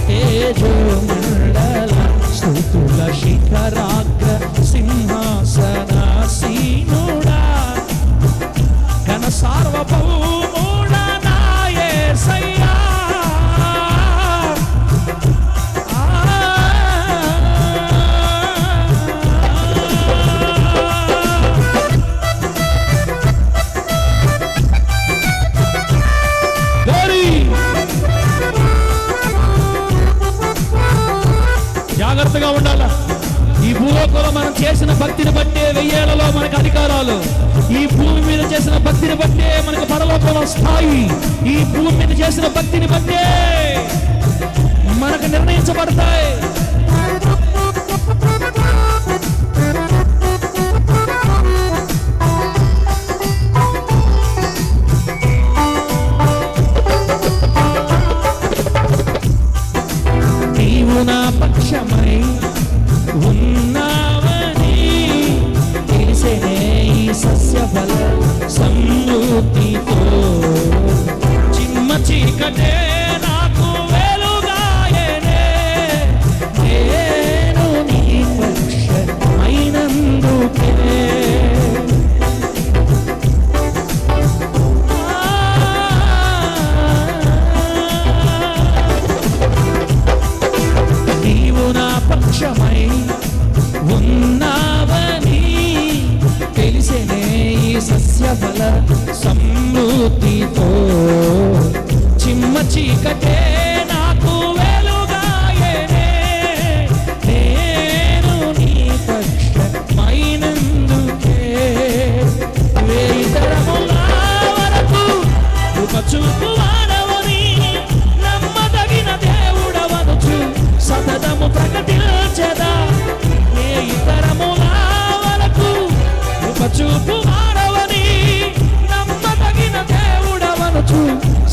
తేజో మండల స్తుతుల శిఖరాగ్ర సింహాసనాసీనుడా, ఘన సార్వభౌముడా నా యేసయ్యా. జాగ్రత్తగా ఉండాలా. ఈ భూలోకంలో మనం చేసిన భక్తిని బట్టే 1000 ఏళ్లలో మనకు అధికారాలు, ఈ భూమి మీద చేసిన భక్తిని బట్టే మనకు పరలోకంలో స్థాయి, ఈ భూమి మీద చేసిన భక్తిని బట్టే మనకు నిర్ణయించబడతాయి. నీవు నా పక్షమై ఉన్నావని తెలిసేనే ఈ సస్యఫల సమృద్ధితో, చిమ్మ చీకటే నాకు వెలుగాయనే, నేను నీ పక్షమైనందుకే. నీవు నా పక్షమై ఉన్నావని తెలిసేనే ఈ సస్యఫల సమృద్ధితో, చిమ్మ చీకటే నాకు వెలుగాయనే, నేను నీ పక్షమైనందుకే. 1000 తరముల వరకు కృప చూపువాడవని, నమ్మదగిన దేవుడవనుచు సతతము ప్రకటించెదా. 1000 తరముల వరకు కృప చూపువాడవని, నమ్మదగిన దేవుడవనుచు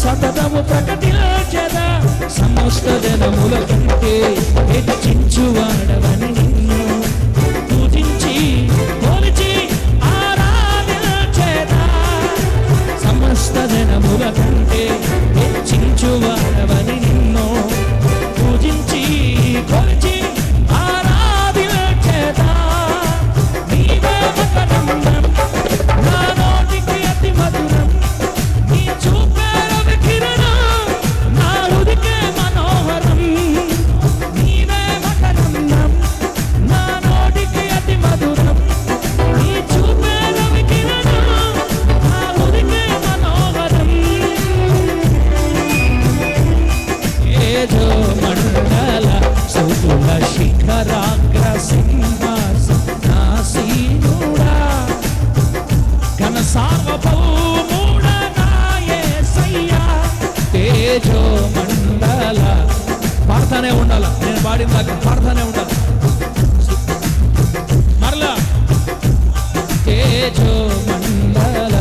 సతతము ప్రకటించెదా. సమస్త జనముల కంటే హెచ్చించువాడవని నిన్ను పూజించి కొలిచి ఆరాధించెదా. సమస్త జనముల కంటే హెచ్చించువాడవని నిన్ను పూజించి కొలిచి ఆరాధించెదా. నీవే మకరందం నా నోటికి అతి మధురం, నీ చూపే రవి కిరణం నా హృదికే మనోహరం. నీవే మకరందం దాకా పాడుతూనే ఉండాలి. మరలా తేజో మండల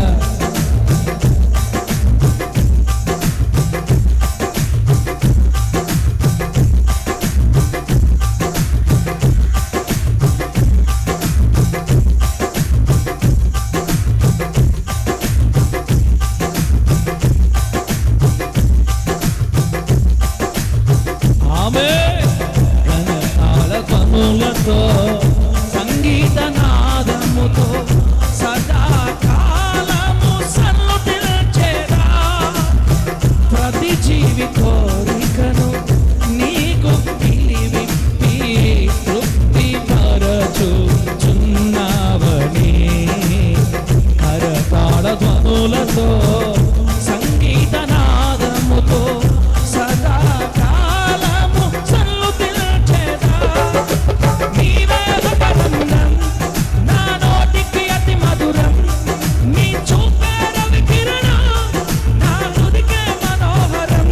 సంగీత నాదముతో సదాకాలము సన్నుతించెదా. ప్రతి జీవి కోరికను నీకు పిలివిప్పి తృప్తి పరచుచున్నావని కరతాళ ధ్వనులతో సంగీత నాదముతో సదాకాలము సన్నుతించెదా. నీవే ఆనందం నా నోటికి అతి మధురం, నీ చూపే రవి కిరణం నా హృదికే మనోహరం.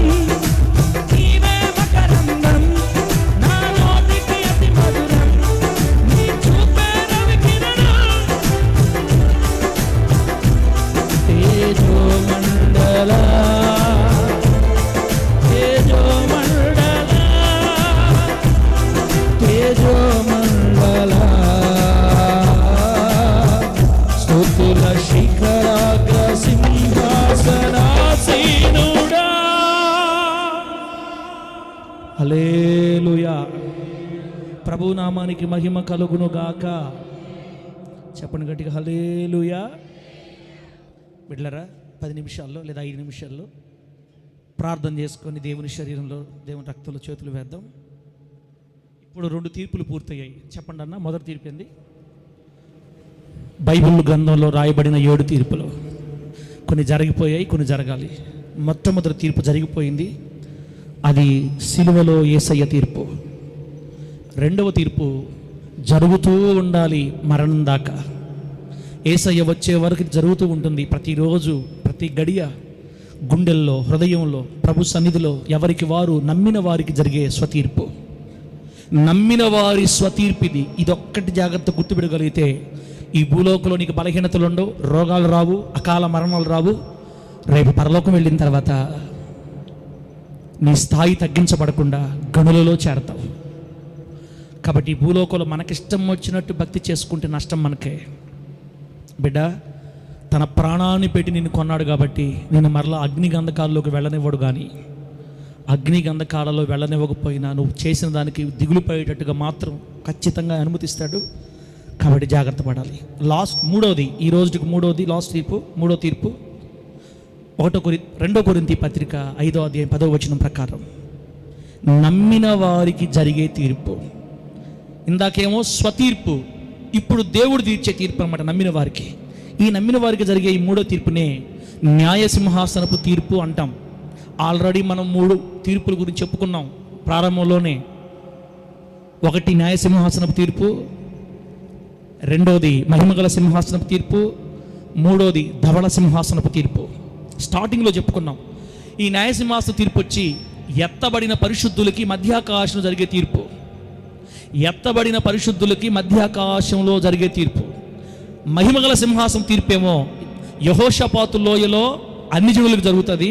నీవే మకరందం నా నోటికి అతి మధురం, నీ చూపే రవి కిరణం. తేజో మండల తేజో మండల తేజో మండల స్తుతుల శిఖరాగ్ర సింహాసనాసీనుడా. హల్లెలూయా. ప్రభు నామానికి మహిమ కలుగును గాక. చెప్పండి గట్టిగా హల్లెలూయా. బిడ్డలారా 10 నిమిషాల్లో లేదా 5 నిమిషాల్లో ప్రార్థన చేసుకొని దేవుని శరీరంలో దేవుని రక్తంలో చేతులు వేద్దాం. ఇప్పుడు 2 తీర్పులు పూర్తయ్యాయి. చెప్పండి అన్న. మొదటి తీర్పు ఏంది? బైబిల్ గ్రంథంలో రాయబడిన 7 తీర్పులు. కొన్ని జరిగిపోయాయి, కొన్ని జరగాలి. మొట్టమొదటి తీర్పు జరిగిపోయింది, అది సిలువలో యేసయ్య తీర్పు. రెండవ తీర్పు జరుగుతూ ఉండాలి మరణం దాకా. యేసయ్య వచ్చే వరకు జరుగుతూ ఉంటుంది. ప్రతిరోజు ప్రతి గడియ గుండెల్లో హృదయంలో ప్రభు సన్నిధిలో ఎవరికి వారు నమ్మిన వారికి జరిగే స్వతీర్పు. నమ్మిన వారి స్వతీర్పిది. ఇదొక్కటి జాగ్రత్త గుర్తుపెట్టగలిగితే ఈ భూలోకంలో నీకు బలహీనతలు ఉండవు, రోగాలు రావు, అకాల మరణాలు రావు. రేపు పరలోకం వెళ్ళిన తర్వాత నీ స్థాయి తగ్గించబడకుండా గనులలో చేరతావు. కాబట్టి ఈ భూలోకంలో మనకిష్టం వచ్చినట్టు భక్తి చేసుకుంటే నష్టం మనకే. బిడ్డ తన ప్రాణాన్ని పెట్టి నిన్ను కొన్నాడు కాబట్టి నేను మరలా అగ్ని గంధకాల్లోకి వెళ్ళనివ్వడు. కానీ అగ్ని గంధకాలలో వెళ్ళనివ్వకపోయినా నువ్వు చేసిన దానికి దిగులు పడేటట్టుగా మాత్రం ఖచ్చితంగా అనుమతిస్తాడు. కాబట్టి జాగ్రత్త పడాలి. మూడోది, ఈ రోజుకి మూడోది లాస్ట్ తీర్పు. మూడో తీర్పు 2 కొరింథీ పత్రిక 5వ అధ్యాయం 10వ వచనం ప్రకారం నమ్మిన వారికి జరిగే తీర్పు. ఇందాకేమో స్వతీర్పు, ఇప్పుడు దేవుడు తీర్చే తీర్పు అన్నమాట నమ్మిన వారికి. ఈ నమ్మిన వారికి జరిగే ఈ మూడో తీర్పునే న్యాయసింహాసనపు తీర్పు అంటాం. ఆల్రెడీ మనం 3 తీర్పుల గురించి చెప్పుకున్నాం ప్రారంభంలోనే. ఒకటి న్యాయసింహాసనపు తీర్పు, రెండోది మహిమగల సింహాసనపు తీర్పు, మూడోది ధవళ సింహాసనపు తీర్పు. స్టార్టింగ్లో చెప్పుకున్నాం. ఈ న్యాయసింహాసన తీర్పు వచ్చి ఎత్తబడిన పరిశుద్ధులకి మధ్యాకాశంలో జరిగే తీర్పు. ఎత్తబడిన పరిశుద్ధులకి మధ్యాకాశంలో జరిగే తీర్పు. మహిమగల సింహాసనం తీర్పేమో యెహోషాపాతు లోయలో అన్ని జనులకు జరుగుతుంది.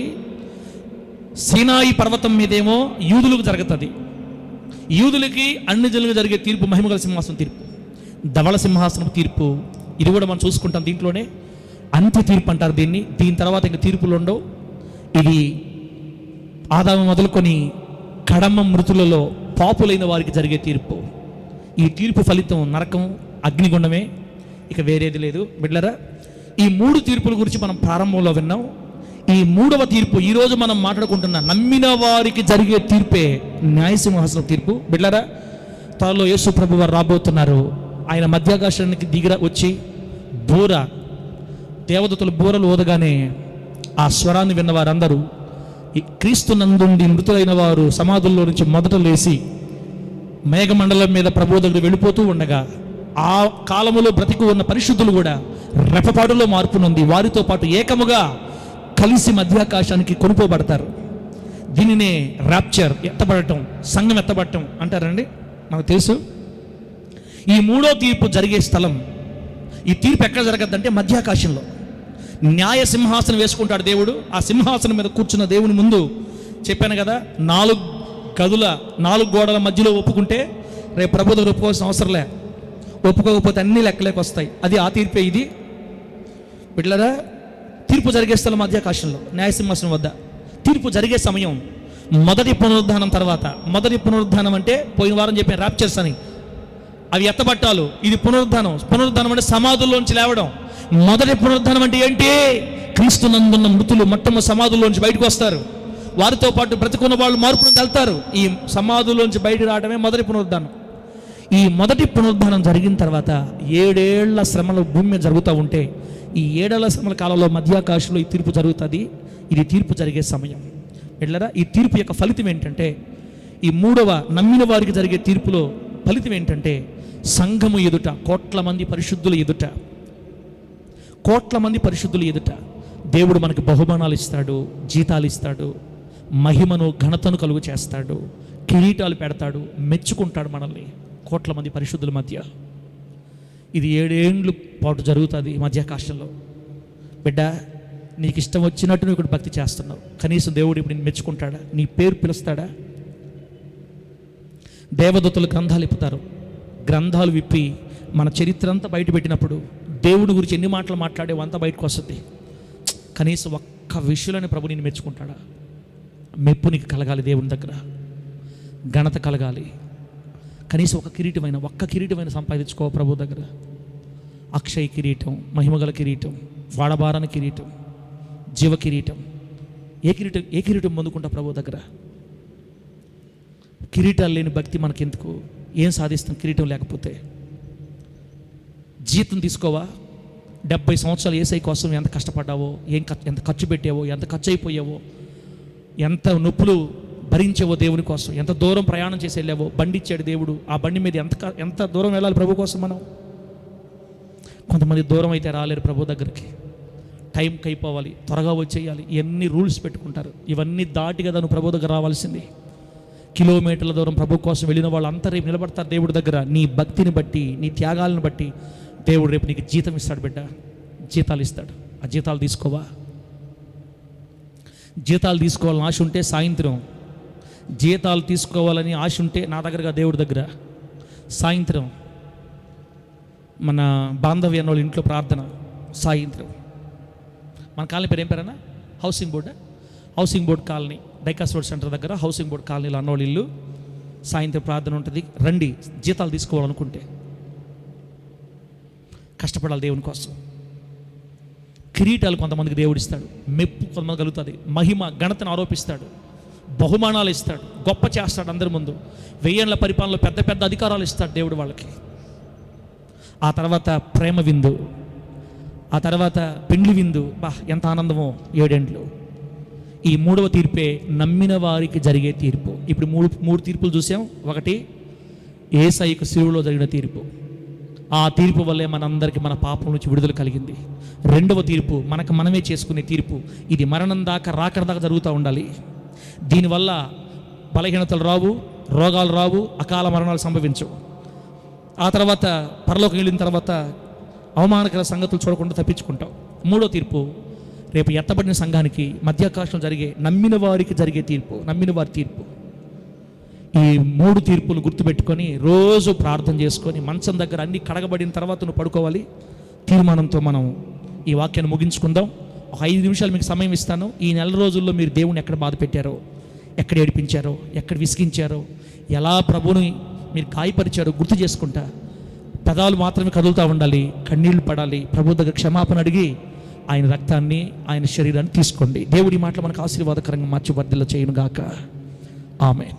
సీనాయి పర్వతం మీదేమో యూదులకు జరుగుతుంది. యూదులకి అన్ని జనులకు జరిగే తీర్పు మహిమగల సింహాసనం తీర్పు. ధవళ సింహాసనం తీర్పు ఇది కూడా మనం చూసుకుంటాం. దీంట్లోనే అంత్య తీర్పు అంటారు దీన్ని. దీని తర్వాత ఇంకా తీర్పులు ఉండవు. ఇది ఆదాము మొదలుకొని కడమ మృతులలో పాపులైన వారికి జరిగే తీర్పు. ఈ తీర్పు ఫలితం నరకం, అగ్నిగుండమే, ఇక వేరేది లేదు. బిడ్డలారా, ఈ 3 తీర్పుల గురించి మనం ప్రారంభంలో విన్నాం. ఈ 3వ తీర్పు ఈరోజు మనం మాట్లాడుకుంటున్న నమ్మిన వారికి జరిగే తీర్పే న్యాయసింహాసనం తీర్పు. బిడ్డలారా, త్వరలో యేసు ప్రభు వారు రాబోతున్నారు. ఆయన మధ్యాకాశానికి వచ్చి బూర, దేవదూతలు బూరలు ఊదగానే ఆ స్వరాన్ని విన్న వారందరూ ఈ క్రీస్తు నందుండి మృతులైన వారు సమాధుల్లో నుంచి మొదట లేచి మేఘమండలం మీద ప్రభు దగ్గర వెళ్ళిపోతూ ఉండగా ఆ కాలములో బ్రతికి ఉన్న పరిశుద్ధులు కూడా రెపపాటులో మార్పు నొంది వారితో పాటు ఏకముగా కలిసి మధ్యాకాశానికి కొనుక్కోబడతారు. దీనినే ర్యాప్చర్, ఎత్తబడటం, సంఘం ఎత్తబడటం అంటారండి. మనకు తెలుసు. ఈ మూడో తీర్పు జరిగే స్థలం, ఈ తీర్పు ఎక్కడ జరగద్దంటే మధ్యాకాశంలో. న్యాయ సింహాసనం వేసుకుంటాడు దేవుడు. ఆ సింహాసనం మీద కూర్చున్న దేవుని ముందు చెప్పాను కదా, 4 గదుల 4 గోడల మధ్యలో ఒప్పుకుంటే రేపు ప్రభు దగ్గర ఒప్పుకోవాల్సిన అవసరం లే. ఒప్పుకోకపోతే అన్ని లెక్కలేక వస్తాయి. అది ఆ తీర్పే. ఇది బిడ్డలారా, తీర్పు జరిగే స్థలం మధ్యాకాశంలో, న్యాయసింహాసనం వద్ద. తీర్పు జరిగే సమయం మొదటి పునరుద్ధానం తర్వాత. మొదటి పునరుద్ధానం అంటే పోయిన వారం చెప్పాను, ర్యాప్చర్స్ అని. అవి ఎత్తబట్టాలు. ఇది పునరుద్ధానం. పునరుద్ధానం అంటే సమాధుల్లోంచి లేవడం. మొదటి పునరుద్ధానం అంటే ఏంటి? క్రీస్తునందున్న మృతులు మొట్టమొదటి సమాధుల్లోంచి బయటకు వస్తారు. వారితో పాటు బ్రతికున్న వాళ్ళు మార్పును వెళ్తారు. ఈ సమాధుల్లోంచి బయట రావడమే మొదటి పునరుద్ధానం. ఈ మొదటి పునరుద్ధానం జరిగిన తర్వాత 7 ఏళ్ల శ్రమలు భూమి మీద జరుగుతూ ఉంటే, ఈ 7 ఏళ్ల శ్రమల కాలంలో మధ్యాకాశంలో ఈ తీర్పు జరుగుతుంది. ఇది తీర్పు జరిగే సమయం. వెళ్ళరా, ఈ తీర్పు యొక్క ఫలితం ఏంటంటే, ఈ మూడవ నమ్మిన వారికి జరిగే తీర్పులో ఫలితం ఏంటంటే, సంఘము ఎదుట, కోట్ల మంది పరిశుద్ధుల ఎదుట, కోట్ల మంది పరిశుద్ధుల ఎదుట దేవుడు మనకు బహుమానాలు ఇస్తాడు, జీతాలు ఇస్తాడు, మహిమను ఘనతను కలుగు చేస్తాడు, కిరీటాలు పెడతాడు, మెచ్చుకుంటాడు మనల్ని కోట్ల మంది పరిశుద్ధుల మధ్య. ఇది 7 ఏళ్ళు పాటు జరుగుతుంది మధ్యాకాశంలో. బిడ్డ, నీకు ఇష్టం వచ్చినట్టు నువ్వు ఇక్కడ భక్తి చేస్తున్నావు. కనీసం దేవుడు ఇప్పుడు నేను మెచ్చుకుంటాడా? నీ పేరు పిలుస్తాడా? దేవదూతలు గ్రంథాలు ఇప్పుతారు. గ్రంథాలు విప్పి మన చరిత్ర అంతా బయట పెట్టినప్పుడు దేవుడి గురించి ఎన్ని మాటలు మాట్లాడేవో అంతా బయటకు వస్తుంది. కనీసం ఒక్క విషయంలోనే ప్రభు నేను మెచ్చుకుంటాడా? మెప్పు నీకు కలగాలి, దేవుని దగ్గర ఘనత కలగాలి. కనీసం ఒక్క కిరీటమైన సంపాదించుకో ప్రభు దగ్గర. అక్షయ కిరీటం, మహిమగల కిరీటం, వాడబారని కిరీటం, జీవ కిరీటం. ఏ కిరీటం పొందుకుంటా ప్రభు దగ్గర? కిరీటాలు లేని భక్తి మనకెందుకు? ఏం సాధిస్తాం కిరీటం లేకపోతే? జీతం తీసుకోవా? 70 సంవత్సరాలు యేసయ్య కోసం ఎంత కష్టపడ్డావో, ఎంత ఖర్చు పెట్టావో, ఎంత ఖర్చు అయిపోయావో, ఎంత నొప్పులు భరించావో దేవుని కోసం, ఎంత దూరం ప్రయాణం చేసి వెళ్ళావో. బండి ఇచ్చాడు దేవుడు. ఆ బండి మీద ఎంత దూరం వెళ్ళాలి ప్రభు కోసం మనం? కొంతమంది దూరం అయితే రాలేరు ప్రభు దగ్గరికి. టైంకి అయిపోవాలి, త్వరగా వచ్చేయాలి, ఇవన్నీ రూల్స్ పెట్టుకుంటారు. ఇవన్నీ దాటి కదా నువ్వు ప్రభు దగ్గర రావాల్సింది. కిలోమీటర్ల దూరం ప్రభు కోసం వెళ్ళిన వాళ్ళు అంతా రేపు నిలబడతారు దేవుడి దగ్గర. నీ భక్తిని బట్టి, నీ త్యాగాలను బట్టి దేవుడు రేపు నీకు జీతం ఇస్తాడు బిడ్డ. జీతాలు ఇస్తాడు. ఆ జీతాలు తీసుకోవా? జీతాలు తీసుకోవాలని ఆశ ఉంటే సాయంత్రం, జీతాలు తీసుకోవాలని ఆశ ఉంటే నా దగ్గరగా దేవుడి దగ్గర సాయంత్రం మన బాంధవ్య వాళ్ళ ఇంట్లో ప్రార్థన. సాయంత్రం మన కాలనీ పేరు ఏం పేరన్నా? హౌసింగ్ బోర్డ్ కాలనీ, డైకాస్ రోడ్ సెంటర్ దగ్గర హౌసింగ్ బోర్డ్ కాలనీలో అన్నోళ్ళ ఇల్లు. సాయంత్రం ప్రార్థన ఉంటుంది. రండి, జీతాలు తీసుకోవాలనుకుంటే. కష్టపడాలి దేవుని కోసం. కిరీటాలు కొంతమందికి దేవుడు ఇస్తాడు, మెప్పు కొంతమంది కలుగుతుంది, మహిమ ఘనతను ఆరోపిస్తాడు, బహుమానాలు ఇస్తాడు, గొప్ప చేస్తాడు అందరి ముందు. 1000 ఏళ్ల పరిపాలనలో పెద్ద పెద్ద అధికారాలు ఇస్తాడు దేవుడు వాళ్ళకి. ఆ తర్వాత ప్రేమ విందు, ఆ తర్వాత పెండ్లి విందు. ఎంత ఆనందమో 7 ఏండ్లు. ఈ మూడవ తీర్పే నమ్మిన వారికి జరిగే తీర్పు. ఇప్పుడు మూడు తీర్పులు చూసాం. ఒకటి యేసయ్యకు శిలువలో జరిగిన తీర్పు. ఆ తీర్పు వల్లే మనందరికీ మన పాపం నుంచి విడుదల కలిగింది. రెండవ తీర్పు మనకు మనమే చేసుకునే తీర్పు. ఇది మరణం దాకా, రాకడ దాకా జరుగుతూ ఉండాలి. దీనివల్ల బలహీనతలు రావు, రోగాలు రావు, అకాల మరణాలు సంభవించవు. ఆ తర్వాత పరలోకం వెళ్ళిన తర్వాత అవమానకర సంగతులు చూడకుండా తప్పించుకుంటాం. మూడో తీర్పు రేపు ఎత్తబడిన సంఘానికి మధ్యాకాశంలో జరిగే నమ్మిన వారికి జరిగే తీర్పు, నమ్మిన వారి తీర్పు. ఈ 3 తీర్పులు గుర్తుపెట్టుకొని రోజు ప్రార్థన చేసుకొని మంచం దగ్గర అన్నీ కడగబడిన తర్వాత నువ్వు పడుకోవాలి. తీర్మానంతో మనం ఈ వాక్యాన్ని ముగించుకుందాం. ఒక 5 నిమిషాలు మీకు సమయం ఇస్తాను. ఈ నెల రోజుల్లో మీరు దేవుని ఎక్కడ బాధ పెట్టారో, ఎక్కడ ఏడిపించారో, ఎక్కడ విసిగించారో, ఎలా ప్రభుని మీరు గాయపరిచారో గుర్తు చేసుకుంటా. పెదాలు మాత్రమే కదులుతూ ఉండాలి, కన్నీళ్లు పడాలి, ప్రభు దగ్గర క్షమాపణ అడిగి ఆయన రక్తాన్ని, ఆయన శరీరాన్ని తీసుకోండి. దేవుడి మాటలు మనకు ఆశీర్వాదకరంగా మార్చి వర్ధిల్ల చేయును గాక. ఆమేన్.